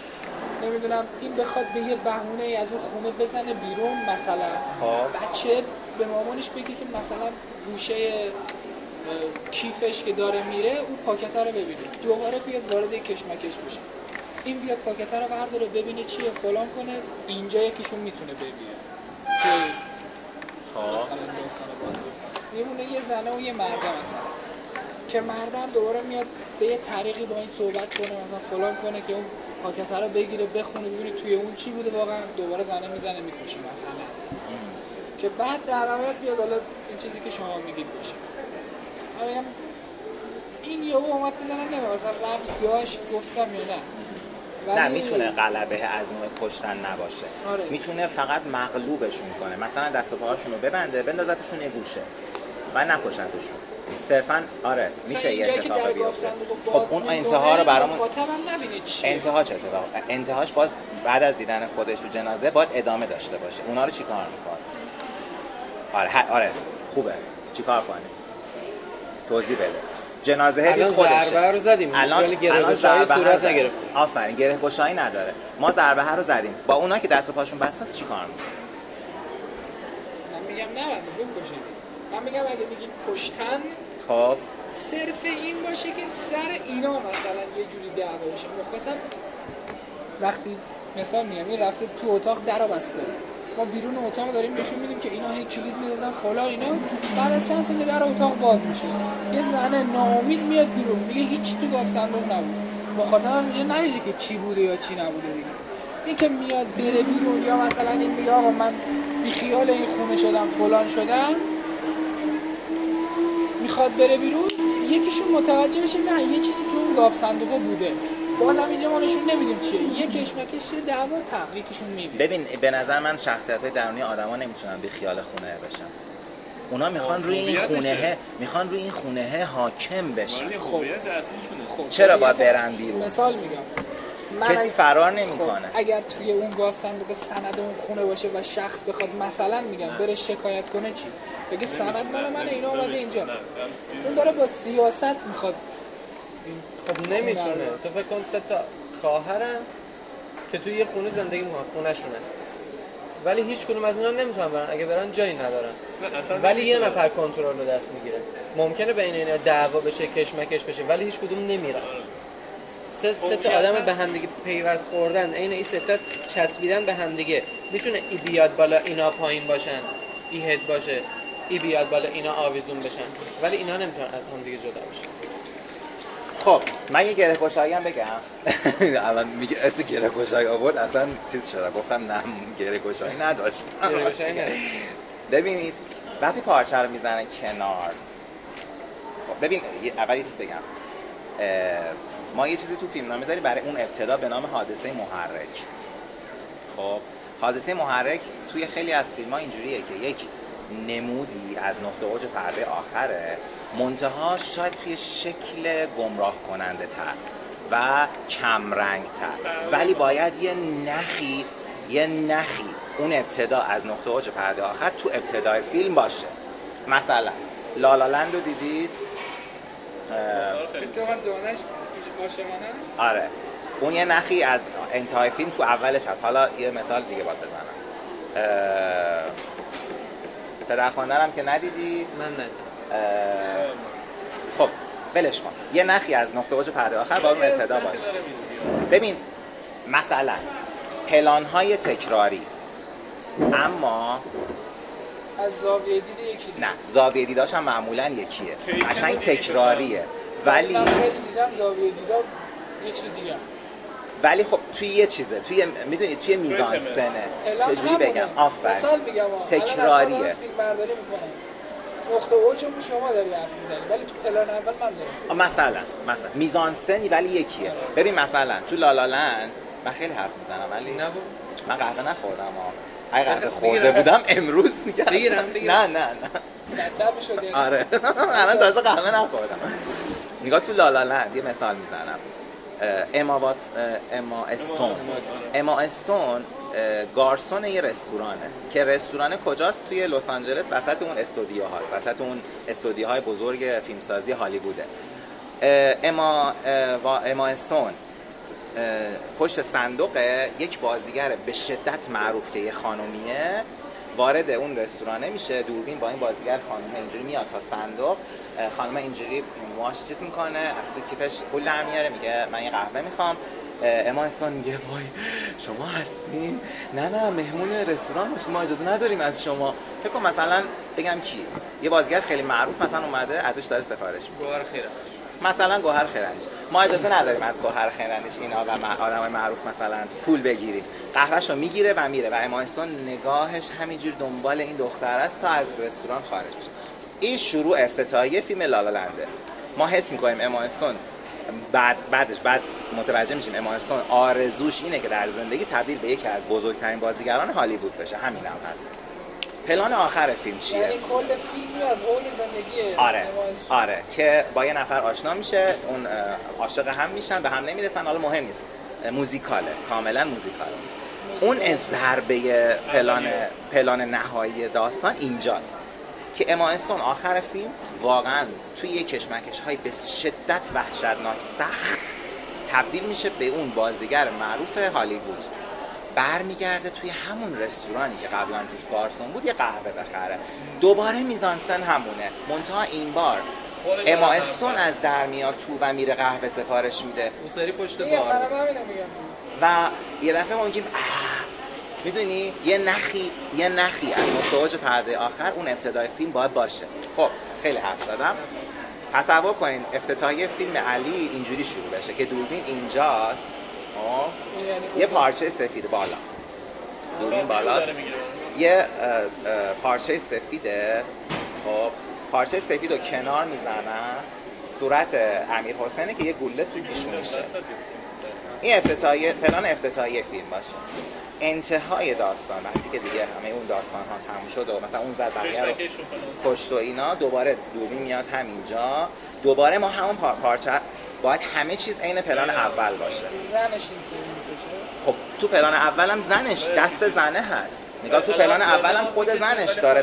نمیدونم این بخواد به یه بهونه از اون خونه بزنه بیرون مثلا، بچه به مامانش بگه که مثلا گوشه کیفش که داره میره اون پاکت رو ببینه، دوباره بیاد وارد کشمکش بشه، این بیاد پاکت رو برداره ببینه چیه فلان کنه، اینجا یکیشون میتونه ببینه که مثلا داستان بازی میمونه یه زنه و یه مرده مثلا، که مردم دوباره میاد به یه طریقی با این صحبت کنه مثلا فلان کنه که اون پاکت رو بگیره بخونه ببینه توی اون چی بوده، واقعا دوباره زنه میزنه میکشه مثلا، که بعد در نهایت بیاد حالا این چیزی که شما میگید باشه. میگم این یهو اومد تو زنم نمیدونم مثلا ربط داشت گفتم یا نه، نه میتونه غلبه از نوع کشتن نباشه. آره. میتونه فقط مغلوبشون کنه، مثلا دست و پاهاشون رو ببنده بندازتشون یه گوشه و نکشتشون صرفا. آره میشه یه اتفاقی بیفته. خب اون انتها رو برامون انتها چه اتفاق؟ انتهاش باز بعد از دیدن خودش تو جنازه باید ادامه داشته باشه. اونا رو چیکار میکنه؟ آره خوبه، چیکار کنه؟ توضیح بده. جنازه دید خودشه. الان ضربه رو زدیم، ولی گره‌گشایی صورت نگرفته. آفرین، گره‌گشایی نداره. ما ضربه رو زدیم. با اونا که دست و پاشون بسته است چیکار میکنه؟ من میگم نه خوب باشه. من میگم اگه میگیم کشتن، خب صرف این باشه که سر اینا مثلا یه جوری دعوا بشه. مخاطب وقتی مثال میگم این رفته تو اتاق درو بسته، ما بیرون اتاق داریم نشون میدیم که اینا هی کلید می‌زدن فلان اینا، بعد از چند ثانیه در اتاق باز میشه، یه زنه ناامید میاد بیرون میگه هیچ تو گاف صندوق نبود. مخاطب اینجا ندیده که چی بوده یا چی نبوده دیگه. این که میاد بره بیرون یا مثلا این میگه آقا من بی خیال این خونه شدم فلان شدم، میخواد بره بیرون یکیشون متوجه بشه نه یه چیزی تو اون گاف صندوق بوده، بازم اینجا ما نشون نمیدیم چیه، یه کشمکش یه دعوا یکیشون میبینه. ببین به نظر من شخصیت‌های درونی آدما نمیتونن بی خیال خونه بشن، اونا میخوان روی این خونه حاکم بشن. خب چرا باید برن بیرون؟ مثال میگم کسی فرار نمیکنه. اگر توی اون گاف صندوق سند اون خونه باشه و شخص بخواد مثلا میگم بره شکایت کنه چی؟ بگه سند مال منه اینا اومده اینجا. اون داره با سیاست میخواد. خب نمیتونه. تو فکر کن 3 تا خواهرن که توی یه خونه زندگی میکنن، خونه‌شونه. ولی هیچ کدوم از اینا نمیتونن برن، اگه برن جایی ندارن. ولی یه نفر کنترل رو دست میگیره. ممکنه بین اینا دعوا بشه، کشمکش بشه، ولی هیچ کدوم نمیرن. 3 تا آدم به هم دیگه پیوست خوردن، این 3 تا چسبیدن به هم دیگه. میتونه ای بیاد بالا اینا پایین باشن، ای هد باشه، ای بیاد بالا اینا آویزون بشن، ولی اینا نمیتونن از هم دیگه جدا بشن. خب من یه گره گشایی هم بگم. الان میگه اسم گره گشایی آورد، اصلا چیز شده، گفتم نه گره گشایی نداشت. گره گشایی نداشت. ببینید وقتی پارچه رو میزنه کنار، ببین اول یه چیز بگم، ما یه چیزی تو فیلمنامه داریم برای اون ابتدا به نام حادثه محرک. خب حادثه محرک توی خیلی از فیلم‌ها اینجوریه که یک نمودی از نقطه اوج پرده آخره، منتها شاید توی شکل گمراه کننده تر و کم رنگ تر، ولی باید یه نخی اون ابتدا از نقطه اوج پرده آخر تو ابتدای فیلم باشه. مثلا لالالند رو دیدید؟ اتفاقا دونش عاشقانه است. آره اون یه نخی از انتهای فیلم تو اولش هست. حالا یه مثال دیگه باید بزنم. پدرخواندرم که ندیدی؟ من ندیدم. خب ولش کن، یه نخی از نقطه اوج پرده آخر با اون ابتدا باشه. ببین مثلا پلان‌های تکراری، اما از زاویه دید یکی نه زاویه دیداش هم معمولا یکیه، قشنگ تکراریه، ولی من خیلی دیدم زاویه دیدا یه چیز دیگه، ولی خب توی یه چیزه، توی میدونی توی میزان سنه، چجوری بگم، آفرین، مثال میگم تکراریه. فیلم برداری میکنه نقطه اوجمون شما داری حرف میزنی ولی تو پلان اول من دارم مثلا میزان سنی ولی یکیه. ببین مثلا تو لالالند من خیلی حرف میزنم ولی من قهوه نخوردم اگه قهوه خورده بودم امروز بگیرم نه بدتر میشد. آره الان تازه قهوه نخوردم. نگاه تو لالالند یه مثال میزنم، اما استون گارسون یه رستورانه که رستوران کجاست؟ توی لس آنجلس، وسط اون استودیو هاست، وسط اون استودیوهای بزرگ فیلمسازی هالیووده. اما استون پشت صندوق یک بازیگر به شدت معروف که یه خانومیه وارد اون رستورانه میشه، دوربین با این بازیگر خانومه اینجوری میاد تا صندوق، خانومه اینجوری موهاش چیز میکنه، از تو کیفش پول در میاره، میگه من یه قهوه میخوام. اما استون میگه وای شما هستین؟ نه مهمون رستوران باشید، ما اجازه نداریم از شما. فکر کن مثلا بگم کی، یه بازیگر خیلی معروف مثلا اومده ازش داره سفارش میده، گوهر خیرانش، مثلا گوهر خیرانش، ما اجازه نداریم از گوهر خیرانش اینا و آدمای معروف مثلا پول بگیریم. قهوه‌شو میگیره و میره و اما استون نگاهش همینجور دنبال این دختر است تا از رستوران خارج بشه. این شروع افتتاحیه فیلم لالالنده. ما حس می‌کنیم اما استون بعدش متوجه میشیم اما استون آرزوش اینه که در زندگی تبدیل به یکی از بزرگترین بازیگران هالیوود بشه. همین هم هست. پلان آخر فیلم چیه؟ یعنی کل فیلم میاد حول زندگی آره که با یه نفر آشنا میشه، اون عاشق هم میشن، به هم نمیرسن، حالا مهم نیست، موزیکاله، کاملا موزیکاله. اون ضربه پلان نهایی داستان اینجاست که اما استون آخر فیلم واقعا توی یک کشمکش‌های به شدت وحشتناک سخت تبدیل میشه به اون بازیگر معروف هالیوود، برمیگرده توی همون رستورانی که قبلا توش گارسون بود یه قهوه بخره، دوباره میزانسن همونه، منتها این بار اما استون از در میاد تو و میره قهوه سفارش میده، اون سری پشت بار و یه دفعه ما میگیم میدونی یه نخی از نقطه اوج پرده آخر اون ابتدای فیلم باید باشه. خب خیلی حرف زدم. تصور کنین افتتاحیه فیلم علی اینجوری شروع بشه که دوربین اینجاست، یه پارچه سفید بالا، دوربین بالاست، یه پارچه سفیده، خب پارچه سفید رو کنار میزنن، صورت امیر حسینه که یه گوله توی پیشونیشه. این پلان افتتاحیه فیلم باشه. انتهای داستان وقتی که دیگه همه اون داستان ها تموم شد و مثلا اون زد بقیه رو کشت و اینا، دوباره دوربین میاد همینجا، دوباره ما همون پارچه باید همه چیز عین پلان اول باشه. زنش این سری میکشه. خب تو پلان اولم زنش دست زنه هست. نگاه تو پلان اولم خود زنش داره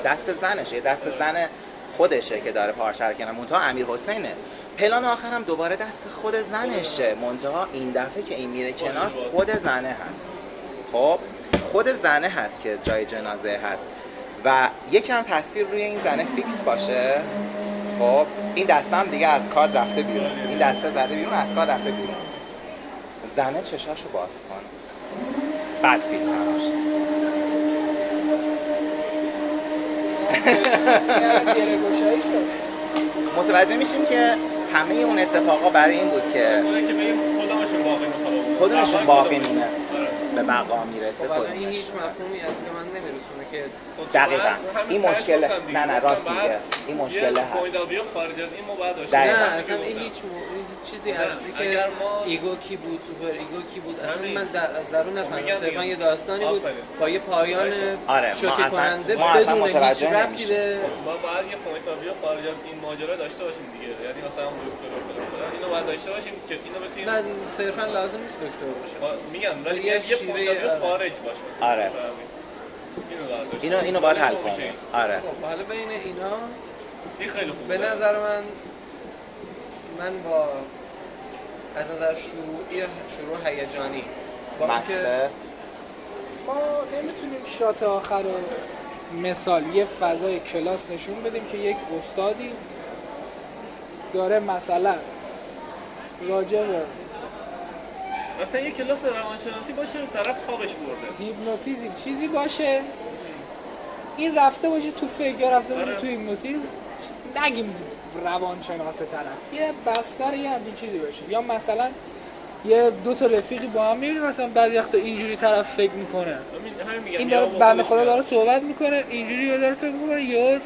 دست زنش، یه دست زن خودشه که داره پارچه رو کنه. منتها امیر حسینه. پلان آخرم دوباره دست خود زنشه. منتها این دفعه که این میره کنار خود زنه هست. خب خود زنه هست که جای جنازه هست و یکم تصویر روی این زنه فیکس باشه. خب این دسته هم دیگه از کادر رفته بیرون، این دسته زده بیرون، از کادر رفته بیرون. زنه چشاشو باز کنه، بعد فیلم تمام شه. متوجه میشیم که همه اون اتفاقا برای این بود که خودمشون باقی میمونه، به بقا میرسه. حالا این هیچ مفهومی از به من نمیرسونه که دقیقاً این مشکل نه راست میگه، این مشکل هست. خارج از این مبادا نه اصلا این هیچ چیزی از که ایگو کی بود، سوپر ایگو کی بود، اصلا من از درون نفهمیدم. صرفا یه داستانی بود با یه پایان شوکه کننده بدون هیچ ربطی به ما باید یه پوینت آف ویو خارج از این ماجرا داشته باشیم دیگه. یعنی مثلا دکتر فلان اینو باید داشته باشیم که اینو بتونیم. نه صرفا لازم نیست دکتر باشه. میگم ولی یه پوینت آف ویو خارج باشه. آره اینو باید حل کنیم. آره خب حالا بین اینا این خیلی خوبه. به نظر من با از نظر شروع هیجانی با اینکه ما نمیتونیم شات آخر رو مثال یه فضای کلاس نشون بدیم که یک استادی داره مثلا راجع به مثلا یه کلاس روانشناسی باشه طرف خوابش برده، هیپنوتیزم چیزی باشه، این رفته باشه تو فکر یا رفته باشه تو هیپنوتیزم، نگیم روانشناس طرف، یه بستر یه همچین چیزی باشه. یا مثلا یه دو تا رفیقی با هم میبینی مثلا بعضی وقتا اینجوری طرف فکر میکنه، این داره بنده خدا داره صحبت میکنه اینجوری داره فکر میکنه، یا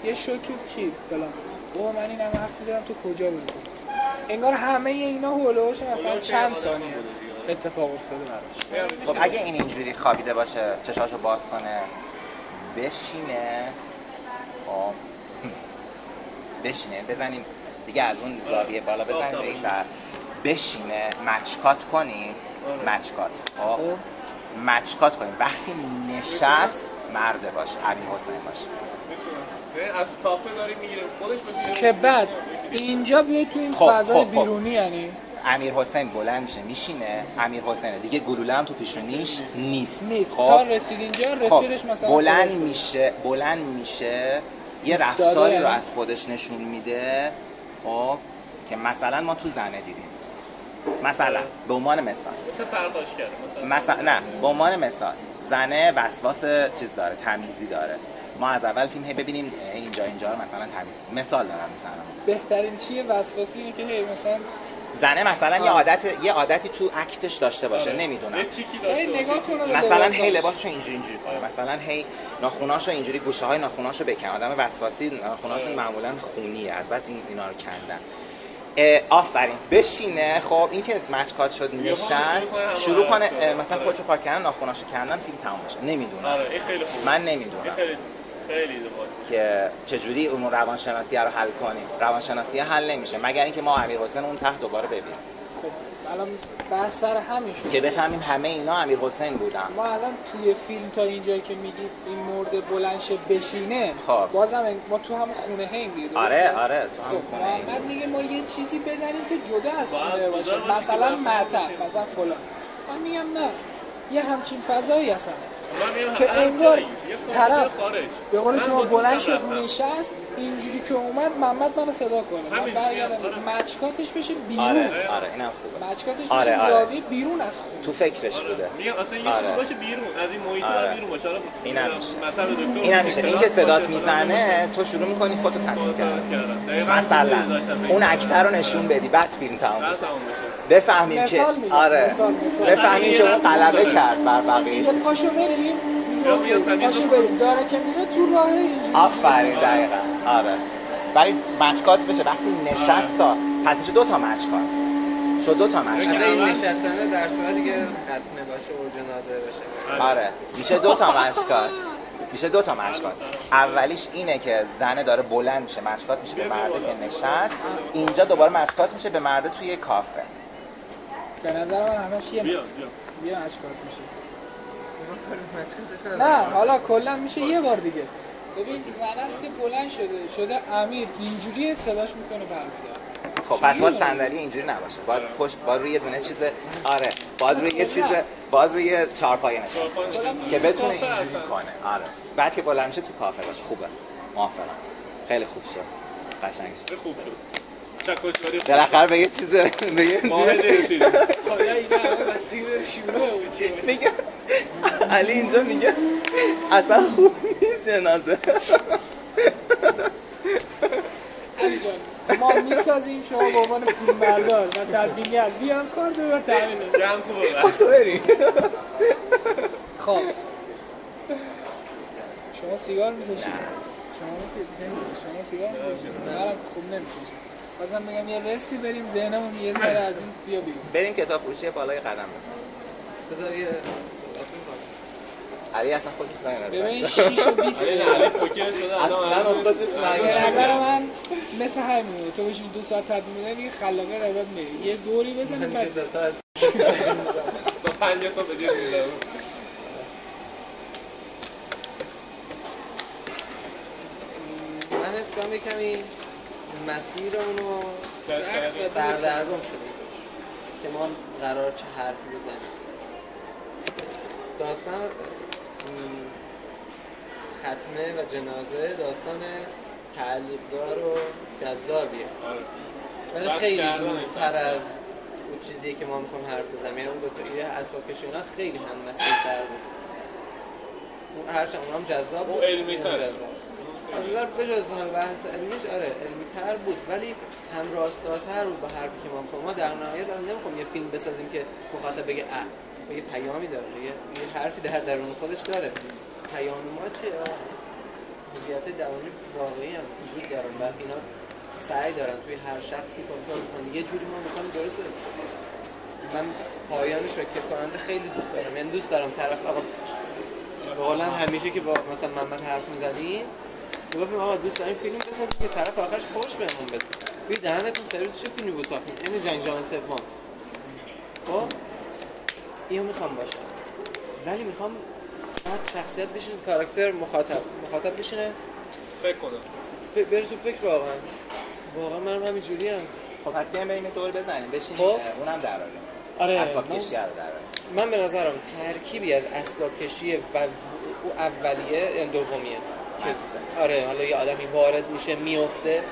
یه شوکی چی فلان، اوه من اینم حرف میزنم تو کجا بودی، انگار همه اینا هولوش مثلا چند ثانیه اتفاق افتاده براش. خب اگه این اینجوری خوابیده باشه چشاشو باز کنه بشینه، خب بشینه بزنیم دیگه از اون زاویه بالا بزنیم به این بر بشینه، مچکات کنیم، مچکات خب مچکات کنیم، وقتی نشست مرده باشه، امیر حسین باشه، از تاپه داری میگیره خودش باشه که بعد اینجا بیای تو این فضای بیرونی. یعنی امیر حسین بلند میشه میشینه، امیر حسین دیگه گلوله هم تو پیشونیش نیست. خب تا رسید اینجا رفیقش مثلا بلند میشه یه رفتاری رو از خودش نشون میده، خب که مثلا ما تو زنه دیدیم، مثلا به عنوان مثال پرداش کرده مثلا نه به عنوان مثال زنه وسواس چیز داره، تمیزی داره، ما از اول فیلم ببینیم اینجا رو مثلا تمیز، مثال دارم میزنم. بهترین چیه وسواسی اینه که مثلا زنه مثلا یه عادتی تو اکتش داشته باشه، نمیدونم مثلا هی لباسشو اینجوری کنه، مثلا هی ناخوناشو اینجوری گوشه های ناخوناشو بکنه. آدم وسواسی ناخوناشون معمولا خونیه، از بس اینا رو کندن. آفرین بشینه. خب این که مچکات شد نشست شروع کنه مثلا خودشو پاک کردن، ناخوناشو کندن، فیلم تموم بشه. نمیدونم من نمیدونم خیلی که چجوری اون روانشناسی رو حل کنیم. روانشناسی حل نمیشه مگر اینکه ما امیر حسین اون تحت دوباره ببینیم. خب الان بحث سر همین شد که بفهمیم همه اینا امیر حسین بودن. ما الان توی فیلم تا اینجایی که میگید این مرد بلند شه بشینه، خب بازم ما تو هم خونه هیم دیگه. آره تو هم خونه ایم. بعد میگه ما یه چیزی بزنیم که جدا از خونه باشه، مثلا معطف، مثلا فلان. من میگم نه، یه همچین فضایی هستن که انگار طرف به قول شما بلند شد نشست اینجوری که اومد محمد منو صدا کنه، من برگردم مچکاتش بشه بیرون. آره اینم خوبه، مچکاتش بشه زاویه بیرون از خونه، تو فکرش بوده. میگم اصلا یه چیزی باشه بیرون از این محیط بیرون باشه. اینم میشه این که صدات میزنه تو شروع میکنی خودتو تمیز کردن. مثلا اون اکتر رو نشون بدی بعد فیلم تموم بشه، بفهمیم که آره بفهمیم که اون غلبه کرد بر بقیه. پاشو بریم باشه بریم داره که میره تو راه اینجوری. آفرین دقیقاً. آره. ولی مچکات بشه وقتی نشست تا پس میشه 2 تا مچکات. شد 2 تا مچکات. حتی این نشستنه در صورتی که ختمه باشه و جنازه باشه. آره. میشه 2 تا مچکات. میشه 2 تا مچکات. اولیش اینه که زنه داره بلند میشه مچکات میشه به مرده که نشست. اینجا دوباره مچکات میشه به مرده توی کافه. به نظر من همش یه بیا مچکات میشه. نه حالا کلا میشه یه بار دیگه. ببین زن است که بلند شده امیر اینجوری صداش میکنه برمیگرده. خب پس باید صندلی اینجوری نباشه. باید پشت باید روی یه دونه چیز آره باید روی یه چیز باید روی چهارپایه نشسته که بتونه اینجوری کنه. آره بعد که بلند میشه تو کافه باشه. خوبه. موافقم. خیلی خوب شد. قشنگ شد. خوب شد. چکشواری بالاخره به یه چیز به یه واحد رسیدیم. خدا اینا همه مسیر شروعه و چی باشه. میگه علی اینجا میگه اصلا خوب نیست جنازه. علی جان ما میسازیم شما به عنوان فیلمبردار و تدبیرگر بیان کار دو و تحویل است. جمع خوبه. پاشو بریم. خب شما سیگار میکشید؟ شما سیگار میکشید؟ منم خوب نمیکشم. بازم بگم یه رستی بریم ذهنمون یه ذره از این بیا بیرون. بریم کتاب فروشی بالای قدم بزنیم. بذار یه صحبت می‌کنم. علی اصلا خوشش نمیاد. ببین 6 و 20 علی پوکر شده اصلا خوشش به نمیاد. نظر من مثل همینه تو بهشون 2 ساعت تدبیر میدن دیگه خلاقه رو بعد میری یه دوری بزنیم بعد 2 ساعت تا 5 سال بدید میدم. من حس کنم یه کمی مسیر اونو سردرگم شده که ما قرار چه حرفی بزنیم. داستان ختمه و جنازه داستان تعلیق‌دار و جذابیه ولی خیلی دورتر از اون چیزیه که ما میخوام حرف بزنیم. یعنی اون دو تا ایده اسباب کشی اینا خیلی هم مسئول‌تر بود. اون هرچند اونها هم جذاب بود علمی‌تر از نظر بجز من بحث علمیش آره علمی‌تر بود ولی هم راستاتر بود با حرفی که ما می‌خوام. ما در نهایت هم نمی‌خوام یه فیلم بسازیم که مخاطب بگه یه پیامی داره یه حرفی در درون خودش داره. پیام ما چیه؟ هویت درونی واقعی هم وجود دارن و اینا سعی دارن توی هر شخصی کنترل کنن. یه جوری ما می‌خوایم درسته. من پایانش رو که کننده خیلی دوست دارم. یعنی دوست دارم طرف آقا واقعا همیشه که با مثلا محمد حرف می‌زدیم میگفتم آقا دوست داریم فیلم بسازیم که طرف آخرش خوش بهمون بده. ببین دهنتون سرویس چه فیلمی بود ساختیم؟ این جنگ جهان سوم. خب اینو میخوام باشه. ولی میخوام بعد شخصیت بشین کاراکتر مخاطب بشینه فکر کنم. بری تو فکر واقعا منم همینجوریم. خب پس بیایم بریم دور بزنیم بشینیم خب. اونم دراریم. آره اسباب کشی رو دراریم. من به نظرم ترکیبی از اسباب کشی و اولیه یعنی دومیه. آره حالا یه آدمی وارد میشه میفته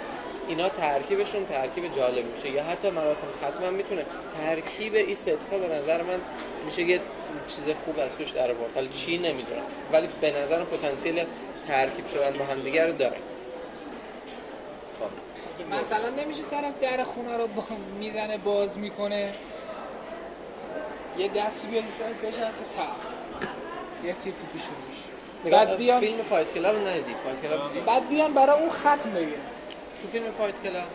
اینا ترکیبشون ترکیب جالب میشه یا حتی مراسم ختم هم میتونه ترکیب این سه تا به نظر من میشه یه چیز خوب از توش در آورد. حالا چی نمیدونم ولی به نظرم پتانسیل ترکیب شدن با هم دیگه رو داره. خب مثلا نمیشه طرف در خونه رو میزنه باز میکنه یه دستی بیاد شاید بشرفه یه تیر تو پیشونیش بعد بیان فیلم فایت کلاب ندیدی؟ فایت کلاب بعد بیان برای اون ختم بگیرن تو فیلم فایت کلاب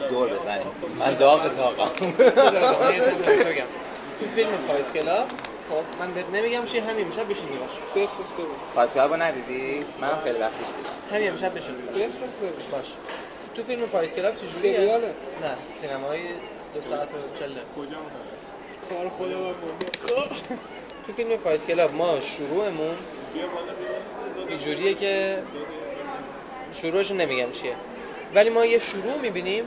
دور بزنیم من داغ تاقم تو فیلم فایت کلاب خب من بهت نمیگم چی همین امشب بشین نگاش بفرست ببین فایت کلاب رو ندیدی؟ منم خیلی وقت پیش دیدم. همین امشب بشین بفرست ببین باش. تو فیلم فایت کلاب چه جوریه؟ سریاله؟ نه سینمایی 2 ساعت و 40 دقیقه. کجا کار خدا بود. تو فیلم فایت کلاب ما شروعمون اینجوریه که شروعش نمیگم چیه ولی ما یه شروع میبینیم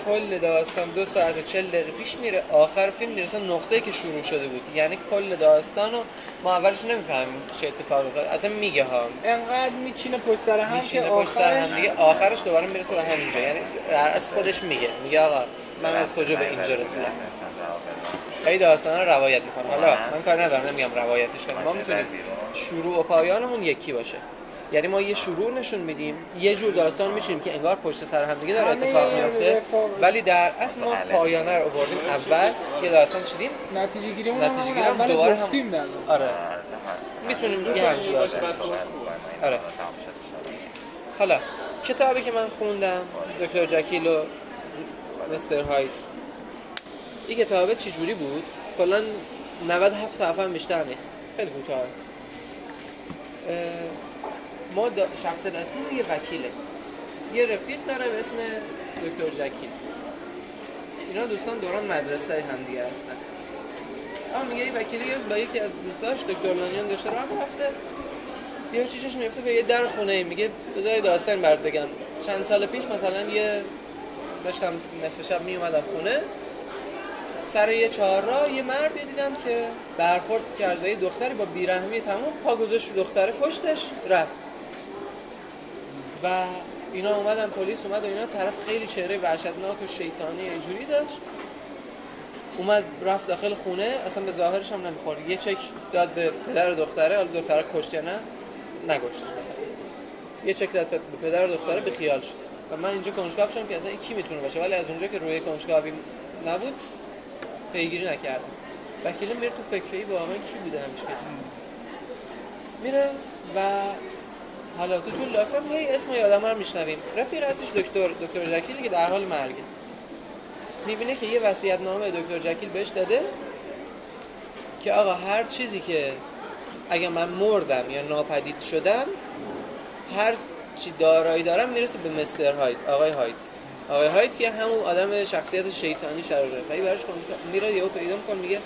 کل داستان 2 ساعت و 40 دقیقه پیش میره آخر فیلم میرسه نقطه‌ای که شروع شده بود. یعنی کل داستانو ما اولش نمیفهمیم چه اتفاقی افتاد. حتی میگه ها انقدر میچینه پشت سر هم که پشت سر هم دیگه آخرش دوباره میرسه به همینجا. یعنی از خودش میگه آقا من از کجا به اینجا رسیدم. خیلی داستانا رو روایت میکنه. حالا من کار ندارم نمیگم روایتش کنیم. ما میتونیم شروع و پایانمون یکی باشه. یعنی ما یه شروع نشون میدیم، یه جور داستان میشیم که انگار پشت سر هم دیگه داره اتفاق میفته، ولی در اصل ما پایانه رو آوردیم اول، یه داستان چیدیم، نتیجه گیریمون هم دوباره گفتیم در آره میتونیم یه همچین داستان. آره حالا کتابی که من خوندم دکتر جکیل و مستر هاید، این کتابه چی جوری بود؟ کلا 97 صفحه هم بیشتر نیست، خیلی کوتاه. ما شخصیت اصلی یه وکیله، یه رفیق داره به اسم دکتر جکیل. اینا دوستان دوران مدرسه هم دیگه هستن. اما میگه یه وکیلی یه روز با یکی از دوستاش دکتر لانیان داشته راه رفته، یه چیزش میفته به یه در خونه. میگه بذار داستان برات بگم. چند سال پیش مثلا یه داشتم نصف شب می اومدم خونه، سر یه چهارراه یه مردی دیدم که برخورد کرد به یه دختری با بیرحمی تمام، پا گذاشت رو دختره کشتش رفت. و اینا اومدن، پلیس اومد و اینا، طرف خیلی چهره وحشتناک و شیطانی اینجوری داشت. اومد رفت داخل خونه، اصلا به ظاهرش هم نمیخورد، یه چک داد به پدر دختره، حالا دختره کشت یا نه نگشت، مثلا یه چک داد به پدر دختره، به خیال شد. و من اینجا کنجکاو شدم که اصلا این کی میتونه باشه، ولی از اونجا که روی کنجکاوی نبود پیگیری نکردم. وکیل میره تو فکری واقعا کی بوده همش کسی میره و حالا تو طول داستان هی اسم آدم رو میشنویم. رفیق ازش دکتر جکیلی که در حال مرگه، میبینه که یه وصیت‌نامه دکتر جکیل بهش داده که آقا هر چیزی که اگه من مردم یا ناپدید شدم، هر چی دارایی دارم میرسه به مستر هاید، آقای هاید که همون آدم شخصیت شیطانی شراره. ولی براش میره یهو پیدا میکنه، میگه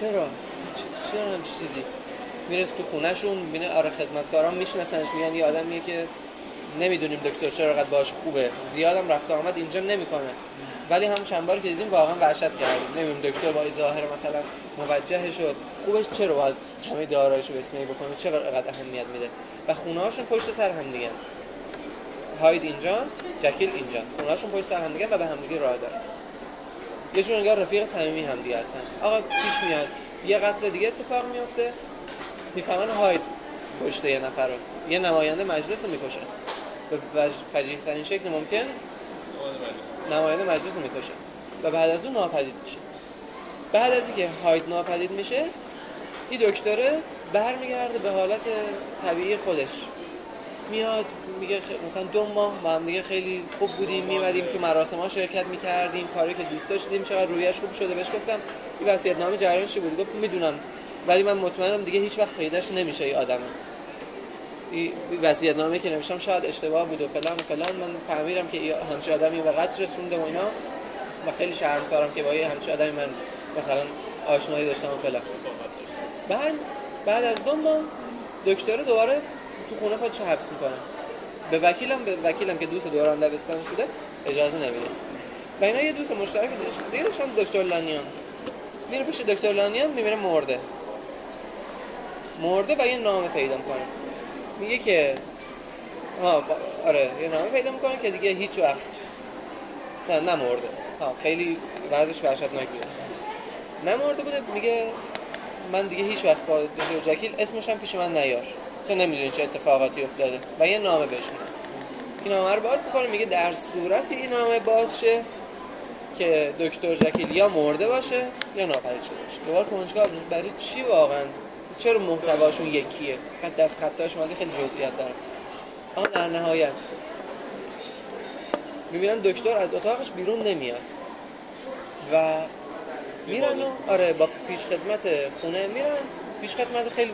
چرا همچین چیزی. میرسه تو خونه‌شون، میبینه آره خدمتکاران میشناسنش، میگن یه آدمیه که نمیدونیم دکتر چرا قد باش خوبه، زیادم رفت آمد اینجا نمیکنه، ولی هم چند بار که دیدیم واقعا وحشت کردیم. نمیدونیم دکتر با ظاهر مثلا موجه شد خوبش چرا باید همه دارایشو بسمه بکنه، چرا قد اهمیت میده. و خونه‌هاشون پشت سر هم دیگه، هاید اینجا، جکیل اینجا، خونه‌هاشون پشت سر هم دیگه و به هم دیگه راه داره. یه جور انگار رفیق صمیمی هم دیگه هستن. آقا پیش میاد یه قتل دیگه اتفاق میفته، میفهمن هاید کشته یه نفر رو، یه نماینده مجلس رو میکشه به فجیح ترین شکل ممکن، نماینده مجلس رو میکشه و بعد از اون ناپدید میشه. بعد از اینکه هاید ناپدید میشه، این دکتره برمیگرده به حالت طبیعی خودش، میاد میگه مثلا 2 ماه با هم دیگه خیلی خوب بودیم، میمدیم تو مراسم‌ها شرکت میکردیم، کاری که دوست داشتیم، چقدر رویش خوب شده. بهش گفتم این وصیت‌نامه جریانش چی بود؟ گفت میدونم ولی من مطمئنم دیگه هیچ وقت پیداش نمیشه این آدمه. این وصیت‌نامه که نوشتم شاید اشتباه بود و فلان و فلان. من فهمیدم که همچین آدمی به قتل رسونده و اینا، و خیلی شرمسارم که با یه همچین آدمی من مثلا آشنایی داشتم و فلان. بعد از 2 ماه دکتر دوباره تو خونه خودش حبس میکنه. به وکیلم که دوست دوران دبستانش بوده اجازه نمیده. و اینا یه دوست مشترک داشتن، دکتر لانیان. میره پیش دکتر لانیان، میبینه مرده و یه نامه پیدا میکنه. میگه که آره یه نامه پیدا میکنه که دیگه هیچ وقت نمرده. خیلی وضعش وحشتناک بوده، نمرده بوده. میگه من دیگه هیچ وقت با دکتر جکیل اسمش هم پیش من نیار، تو نمیدونی چه اتفاقاتی افتاده. و یه نامه بهش میده. این نامه رو باز میکنه، میگه در صورتی این نامه باز شه که دکتر جکیل یا مرده باشه یا ناپدید شده باشه. دوباره کنجکاو برای چی واقعا، چرا محتواشون یکیه، فقط دست خطاش اومده خیلی جزئیات داره. اما در نهایت میبینن دکتر از اتاقش بیرون نمیاد و میرن و آره با پیش خدمت خونه میرن. پیش خدمت خیلی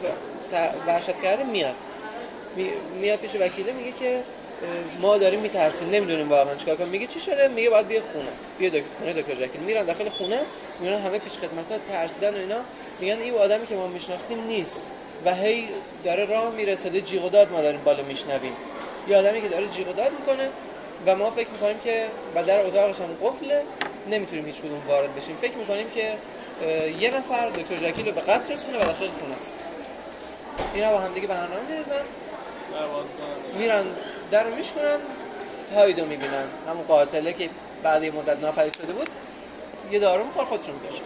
وحشت کرده میاد پیش وکیله، میگه که ما داریم میترسیم، نمیدونیم واقعا چیکار کنیم. میگه چی شده؟ میگه باید بیا خونه دکتر جکیل. میرن داخل خونه، میرن همه پیش خدمت‌ها ترسیدن و اینا، میگن این آدمی که ما میشناختیم نیست و هی داره راه میره، صدای جیغ و داد ما داریم بالا میشنویم. یه آدمی که داره جیغ و داد میکنه و ما فکر میکنیم که در اتاقش هم قفله، نمیتونیم هیچ کدوم وارد بشیم. فکر میکنیم که یه نفر دکتر جکیل رو به قتل رسونه و داخل خونه است. اینا با هم دیگه برنامه می‌ریزن، میرن در رو میشکنن، هایدو میبینن، همون قاتله که بعد یه مدت ناپدید شده بود، یه دارو میخوره خودشون میکشه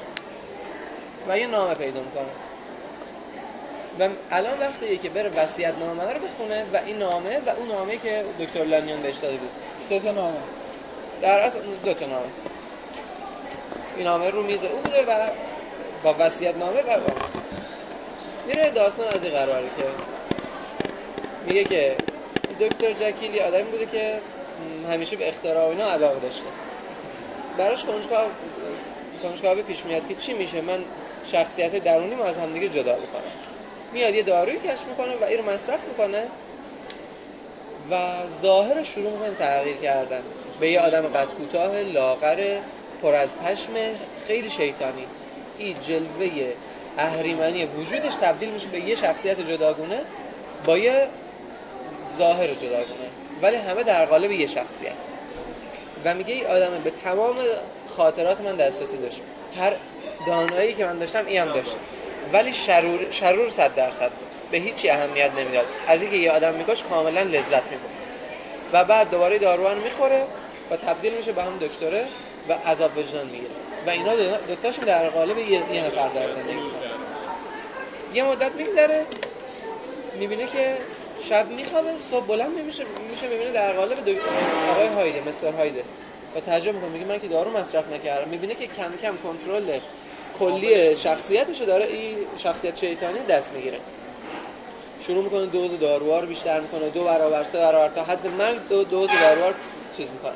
و یه نامه پیدا میکنه. و الان وقتیه که بره وصیت‌نامه رو بخونه و این نامه و اون نامه که دکتر لانیان بهش داده بود. 3 تا نامه. در اصل 2 تا نامه. این نامه رو میز او بوده و با وصیت‌نامه و میره داستان از این قراره که میگه که دکتر جکیل یه آدمی بوده که همیشه به اختراع و اینا علاقه داشته. براش کنجکاوی پیش میاد که چی میشه من شخصیت درونیمو از همدیگه جدا بکنم. میاد یه دارویی کشف میکنه و این رو مصرف میکنه و ظاهر شروع میکنه تغییر کردن به یه آدم قد کوتاه لاغر پر از پشم خیلی شیطانی. این جلوه اهریمنی وجودش تبدیل میشه به یه شخصیت جداگونه با یه ظاهر جداگونه ولی همه در قالب یه شخصیت. و میگه این آدم به تمام خاطرات من دسترسی داشت، هر دانایی که من داشتم این هم داشت، ولی شرور 100% بود، به هیچی اهمیت نمیداد. از اینکه یه آدم میکش کاملا لذت میبرد و بعد دوباره داروان میخوره و تبدیل میشه به هم دکتره و عذاب وجدان میگیره و اینا دوتاشون در قالب یه نفر در زندگی میکنن. یه مدت میگذره میبینه که شب میخوابه، صبح بلند میشه میبینه در قالب آقای هایده، مستر هایده و تعجب میکنه، میگه من که دارو مصرف نکردم. میبینه که کم کم کنترل کلی شخصیتشو داره این شخصیت شیطانی دست میگیره. شروع میکنه دوز داروها رو بیشتر میکنه، 2 برابر 3 برابر تا حد مرگ دوز داروها رو چیز میکنه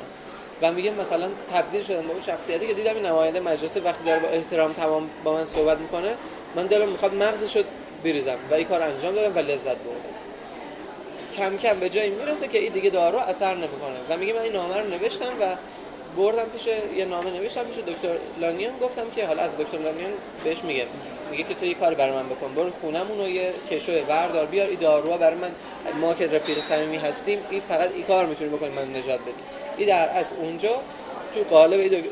و میگه مثلا تبدیل شدم به اون شخصیتی که دیدم این نماینده مجلس وقتی داره با احترام تمام با من صحبت میکنه من دلم میخواد مغزشو بریزم و این کار انجام دادم و لذت بردم. کم کم به جایی میرسه که این دیگه دارو اثر نمیکنه و میگه من این نامه رو نوشتم و بردم پیش یه نامه نوشتم پیش دکتر لانیان، گفتم که حالا از دکتر لانیان بهش میگه که تو یه کاری برای من بکن، برو خونمون و یه کشو وردار بیار این داروها برای من، ما که رفیق صمیمی هستیم این فقط این کار میتونی بکنی من نجات بدی. این در از اونجا تو قالب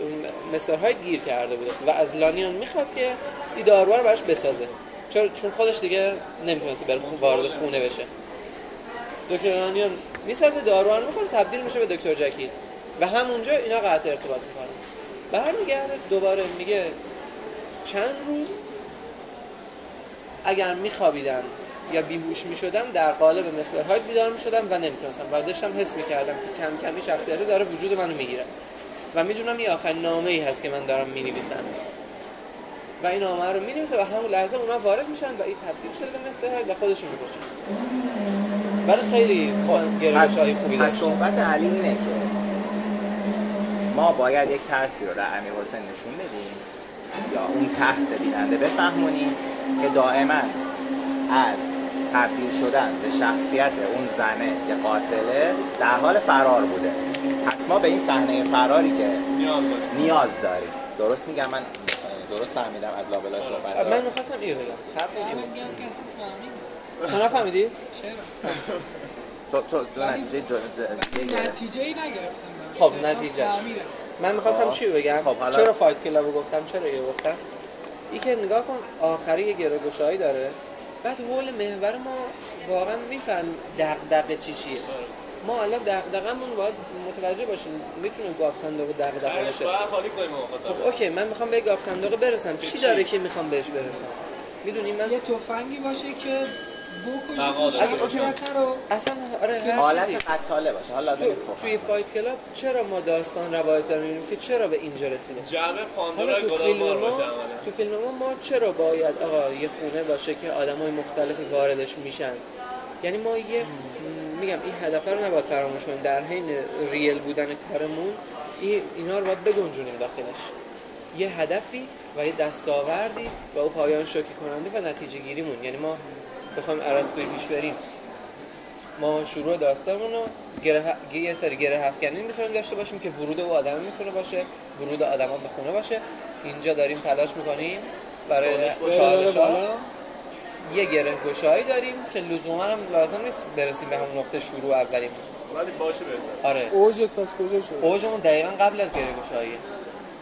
مستر هاید گیر کرده بوده و از لانیان میخواد که این داروها رو براش بسازه چون خودش دیگه نمیتونه بره وارد خونه بشه. دکتر لانیان میسازه، داروها رو میخوره، تبدیل میشه به دکتر جکیل و همونجا اینا قطع ارتباط میکنن. برمیگرده دوباره میگه چند روز اگر میخوابیدم یا بیهوش میشدم در قالب مستر هاید بیدار میشدم و نمیتونستم و داشتم حس میکردم که کم کمی شخصیت داره وجود منو میگیره و میدونم این آخرین نامه‌ای هست که من دارم مینویسم و این نامه رو مینویسه و همون لحظه اونا وارد میشن و این تبدیل شده به مستر هاید و خودشون میکشن. ولی خیلی گرایش‌های خوبی داشت. صحبت علی اینه که ما باید یک ترسی رو در امیرحسین نشون بدیم یا اون تحت بیننده بفهمونیم که دائما از تبدیل شدن به شخصیت اون زنه یا قاتله در حال فرار بوده. پس ما به این صحنه فراری که نیاز داریم. درست میگم؟ من درست فهمیدم از لابلای صحبت؟ من می‌خواستم اینو بگم. حرف من دیگه. فهمیدم. تو نفهمیدی؟ چرا؟ تو نتیجه‌ای نگرفتم. خب نتیجهش من می‌خواستم چی بگم؟ چرا فایت کلابو گفتم؟ چرا اینو گفتم؟ این که نگاه کن آخری یه گره‌گشایی داره، بعد حول محور ما واقعا میفهم دغدغه چیه. ما الان دغدغه‌مون باید متوجه باشیم، میتونیم گاف صندوق دغدغه باشه. خب اوکی، من میخوام به گاف صندوق برسم، چی داره که میخوام بهش برسم؟ میدونی من یه تفنگی باشه که بکشه شخصیت رو اصلا آره حالت قتاله باشه. حالا لازم نیست توی فایت کلاب چرا ما داستان روایت داریم می‌بینیم که چرا به اینجا رسیده؟ جمع پاندورا گلابار باشه. تو فیلم ما چرا باید آقا یه خونه باشه که آدمای مختلفی واردش میشن؟ یعنی ما یه میگم این هدف رو نباید فراموش کنیم، در حین ریل بودن کارمون اینا رو باید بگنجونیم داخلش. یه هدفی و یه دستاوردی و اون پایان شوکه کننده و نتیجه گیریمون. یعنی ما بخوایم ارسطویی پیش بریم، ما شروع داستانمون رو یه سری گره افکنی می‌تونیم داشته باشیم که ورود او آدم میتونه باشه، ورود آدما به خونه باشه. اینجا داریم تلاش می‌کنیم برای چالش‌ها یه گره گشایی داریم که لزوما هم لازم نیست برسیم به همون نقطه شروع اولیم، ولی باشه بهتر. آره اوج پس کجا شد؟ اوجمون دقیقاً قبل از گره گشاییه.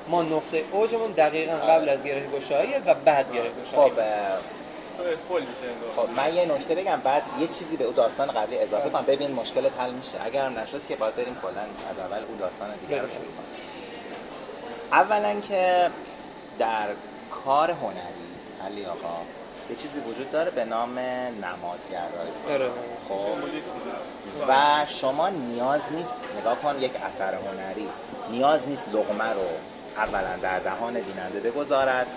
ما نقطه اوجمون دقیقاً قبل از گره گشاییه و بعد گره گشایی. خب چون اسپویل میشه انگار. خب من یه نکته بگم بعد یه چیزی به اون داستان قبلی اضافه کنم، ببین مشکلت حل میشه. اگر هم نشد که باید بریم کلا از اول اون داستان دیگه رو شروع کنیم. اولا که در کار هنری علی آقا یه چیزی وجود داره به نام نمادگرایی. آره. خب و شما نیاز نیست نگاه کن یک اثر هنری نیاز نیست لقمه رو اولا در دهان بیننده بگذارد،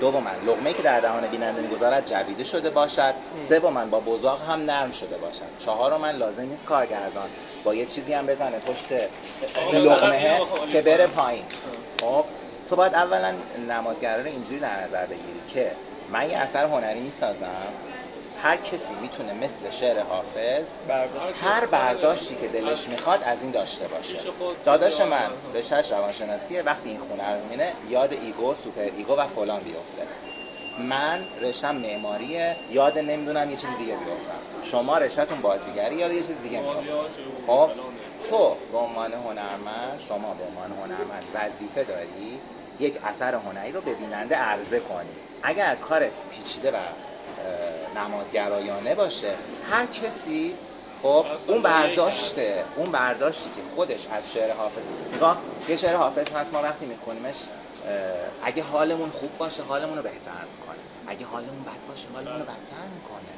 دوما لقمه‌ای که در دهان بیننده میگذارد جویده شده باشد، سوما با بزاق هم نرم شده باشد، چهارما لازم نیست کارگردان با یه چیزی هم بزنه پشت لقمه که بره پایین. خب تو باید اولا نمادگرا رو اینجوری در نظر بگیری که من یه اثر هنری میسازم، هر کسی میتونه مثل شعر حافظ هر برداشتی که دلش میخواد از این داشته باشه. داداش من رشته‌اش روانشناسیه، وقتی این خونه رو میبینه یاد ایگو، سوپر ایگو و فلان بیفته. من رشته‌ام معماریه، یاد نمیدونم یه چیز دیگه بیفتم. شما رشته‌تون بازیگری یاد یه چیز دیگه میفته. خب تو به عنوان هنرمند، شما به عنوان هنرمند وظیفه داری یک اثر هنری رو به بیننده عرضه کنی. اگر کارت پیچیده و نمادگرایانه باشه، هر کسی خب اون برداشتی که خودش از شعر حافظ، نگاه یه شعر حافظ هست ما وقتی میخونیمش اگه حالمون خوب باشه حالمون رو بهتر میکنه، اگه حالمون بد باشه حالمون رو بدتر میکنه.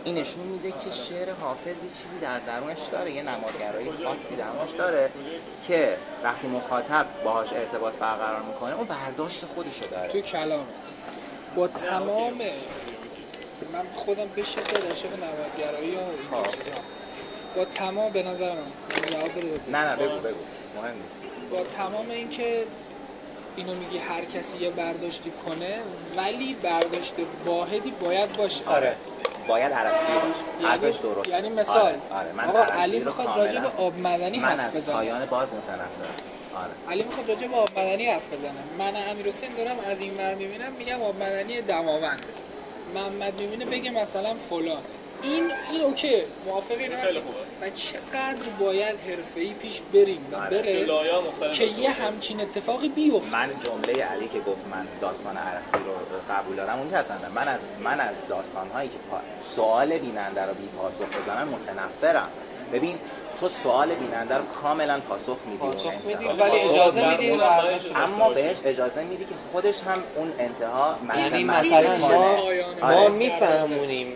این نشون میده که شعر حافظ یه چیزی در درونش داره، یه نمادگرایی خاصی درونش داره که وقتی مخاطب باهاش ارتباط برقرار میکنه اون برداشت خودشو داره. تو کلام با تمام من خودم به شدت عاشق نمادگرایی و این چیزا، با تمام به نظر من جواب بده. نه بگو مهم نیست. با تمام اینکه اینو میگی هر کسی یه برداشتی کنه، ولی برداشت واحدی باید باشه. آره باید ارسطویی باشه. حرفش درست. یعنی مثال آره. من آقا علی میخواد راجع به آب معدنی حرف بزنه. من از پایان باز متنفرم. آره. علی میخواد راجع به آب معدنی حرف بزنه. من امیرحسین دارم از این ور میبینم میگم آب معدنی دماوند. محمد میبینه بگه مثلا فلان. این اوکی، موافقی هستی؟ و چقدر باید حرفه‌ای پیش بریم بره که یه همچین اتفاقی بیفته. من جمله علی که گفت من داستان ارسطو رو قبول دارم اون پسندم. من از داستان‌هایی که سوال بیننده رو بی پاسخ بزنن متنفرم. ببین تو سوال بیننده رو کاملا پاسخ میدی ولی اجازه میدی، اما بهش اجازه میدی که خودش هم اون انتها یعنی مثلا ما میفهمونیم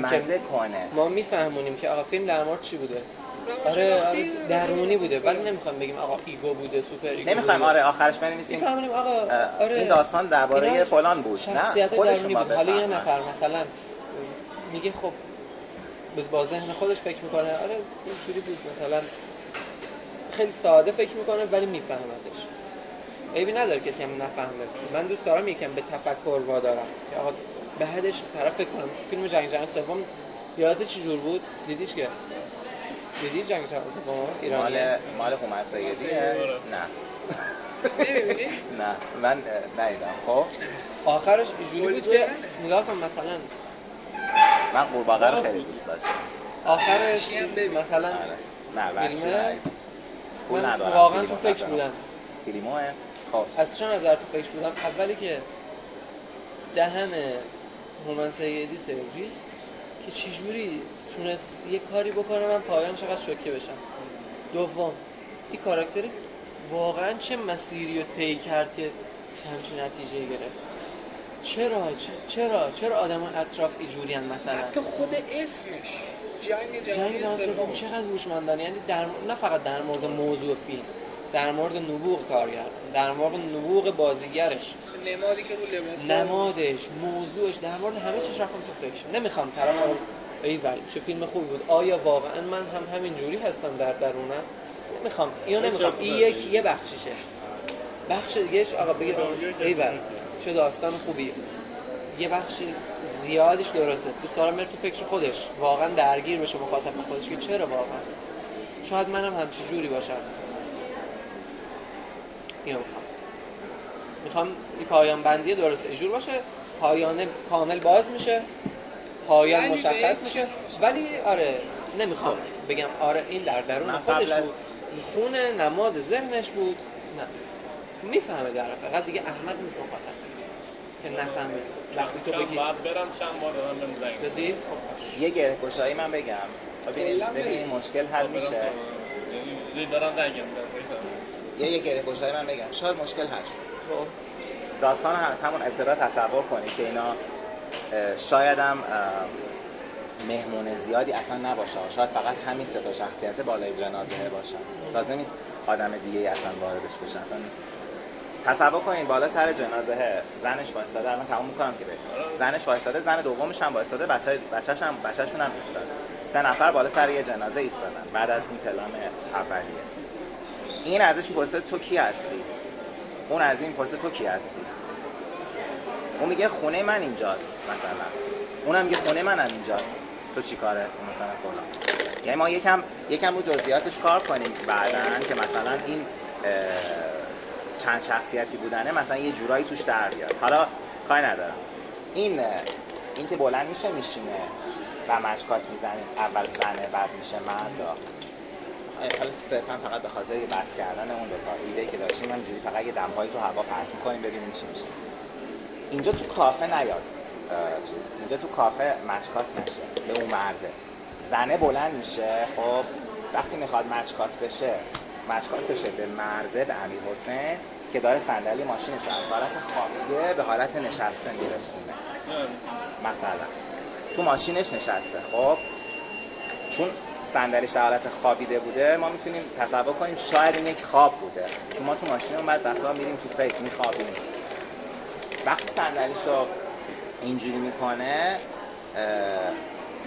مزه کنه. ما میفهمونیم که آقا فیلم در مورد چی بوده. آره درونی بوده، ولی نمیخوام بگیم آقا ایگو بوده، سوپر ایگو نمیخوایم بوده. آره آخرش بنویسیم میفهمونیم آقا آره این داستان درباره فلان بود. نه درونی بود. حالا یه نفر مثلا میگه خب با ذهن خودش فکر میکنه آره چوری بود، مثلا خیلی ساده فکر میکنه ولی میفهمتش. عیبی نداره کسی هم نفهمه. من دوست دارم یکم به تفکر وادارم که آقا به حدش طرف فکر کنم. فیلم جنگ جهانی سوم یادت چه جور بود؟ دیدیش که؟ دیدی جنگ جهانی سوم ایرانی؟ مال هومن سیدیه؟ نه. نمی‌بینی؟ نه من ندیدم. خب آخرش اینجوری بود که نگاه کن مثلا من قورباغه رو خیلی دوست داشتم. آخرش مثلا نه فیلمه من واقعا تو فکر بودم. فیلمه خب از چه نظر تو فکر بودم؟ اولی که دهن هومن سیدی سرویس که چجوری تونست یه کاری بکنه من پایان چقدر شوکه بشم. دوم این کاراکتر واقعا چه مسیری رو طی کرد که همچین نتیجه گرفت. چرا آدمان اطراف اینجوریان؟ مثلا حتی خود اسمش جنگ جهانی سوم چقدر هوشمندانه، یعنی نه فقط در مورد موضوع فیلم، در مورد نبوغ کارگر، در مورد نبوغ بازیگرش، نمادی که رو لباس، نمادش، موضوعش، در مورد همه چیز رفتم تو فکر. نمیخوام طرف ایول چه فیلم خوبی بود، آیا واقعا من هم همین جوری هستم در درونم؟ نمیخوام نمیخوام. این یه بخششه. بخش دیگهش آقا بگید ایول چه داستان خوبیه. یه بخش زیادش درسته. دوست دارم بره تو فکر خودش، واقعا درگیر بشه مخاطب خودش که چرا واقعا شاید منم همچین جوری باشم. اینو میخوام این پایان بندی درست اینجور باشه، پایان کامل باز میشه، پایان مشخص میشه، ولی آره نمیخوام بگم آره این در درون خودش بود، خونه نماد ذهنش بود. نه میفهمه در فقط دیگه احمد نیست مخاطب که نفهمه. وقتی تو بگی بعد برم چند بار دارم بهم زنگ دیدی یه گره گشایی من بگم ببین مشکل حل میشه. یعنی دارم زنگ میزنم یه گره گشایی من بگم شاید مشکل حل شد. خب داستان هست همون ابتدا تصور کنی که اینا شایدم مهمون زیادی اصلا نباشه، شاید فقط همین 3 تا شخصیت بالای جنازه باشن، لازم نیست آدم دیگه اصلا واردش بشه. اصلا تصور کنین بالا سر جنازه زنش وایساده، الان تموم میکنم که بهتون، زنش وایساده، زن دومش هم وایساده، بچه‌شون هم ایستاده، 3 نفر بالا سر یه جنازه ایستادن بعد از این پلان اولیه. این ازش میپرسه تو کی هستی؟ اون از این میپرسه تو کی هستی؟ اون میگه خونه من اینجاست مثلا، اونم میگه خونه منم اینجاست، تو چی کاره مثلا فلان. یعنی ما یکم رو جزئیاتش کار کنیم بعدن که مثلا این چند شخصیتی بودنه مثلا یه جورایی توش در بیاد. حالا کاری ندارم، این که بلند میشه میشینه و مشکات میزنه، اول زنه بعد میشه مرد، حالا صرفا فقط به خاطر یه بس کردن اون دو تا ایده که داشتیم همینجوری فقط یه دمپایی تو هوا پرت می‌کنیم ببینیم چی میشه. اینجا تو کافه نیاد اینجا تو کافه مچکات نشه به اون مرده، زنه بلند میشه. خب وقتی میخواد مچکات بشه به مرده، به امیر حسین که داره صندلی ماشینش از حالت خوابیده به حالت نشسته میرسونه. مثلا تو ماشینش نشسته، خب چون صندلیش در حالت خوابیده بوده ما میتونیم تصور کنیم شاید این یک خواب بوده، چون ما تو ماشینمون بعضی وقتا میریم تو فکر میخوابیم. وقتی صندلیشو اینجوری میکنه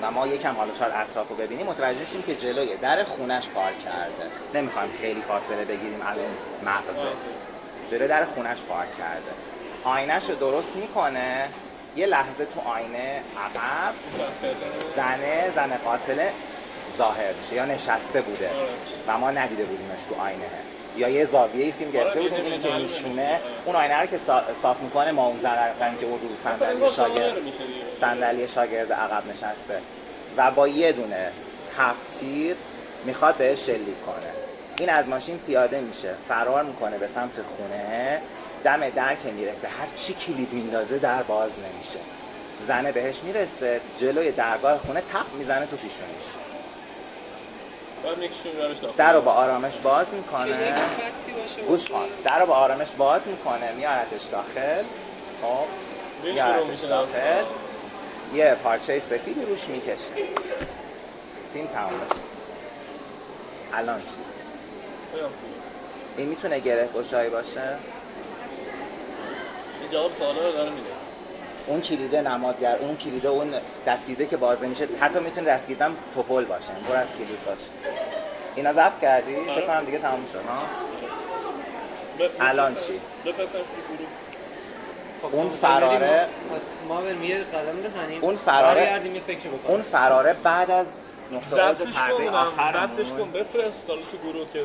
و ما یکم حالا شاید اطرافو ببینیم متوجه میشیم که جلوی در خونش پارک کرده. نمیخوایم خیلی فاصله بگیریم از اون مغزه، جلوی در خونش پارک کرده. آینه‌شو درست میکنه، یه لحظه تو آینه عقب زن قاتله ظاهر میشه یا نشسته بوده و ما ندیده بودیمش تو آینه، یا یه زاویه فیلم گرفته بودیم اینه که میشونه اون آینه رو که صاف میکنه ما اون زن رو فهمیم که اون رو صندلی شاگرد عقب نشسته و با یه دونه 7 تیر میخواد بهش شلیک کنه. این از ماشین پیاده میشه، فرار میکنه به سمت خونه، دم در که میرسه هر چی کلید میندازه در باز نمیشه، زنه بهش میرسه جلوی درگاه خونه تپ میزنه تو پیشونیش، در رو با آرامش باز میکنه، گوش کن، در رو با آرامش باز میکنه، میارتش داخل، خب میارتش داخل، یه پارچه سفیدی روش میکشه، فیلم تمام بشه. الان چی؟ این میتونه گره گشایی باشه؟ این جواب سوالا رو داره میده. اون کلیده نمادگر، اون کلیده، اون دستگیرده که باز میشه، حتی میتونه دستگیردم توپل باشه، پر از کلید باشه. اینا ضبط کردی؟ فکر کنم دیگه تمام شد ها. الان چی؟ بفرستمش تو گروه. اون فراره ما بریم یه قدم بزنیم، اون فراره برگردیم یه فکر بکنیم. اون فراره بعد از نقطه اوج پرده آخرمون ضبطش کن بفرست حالا تو گروه که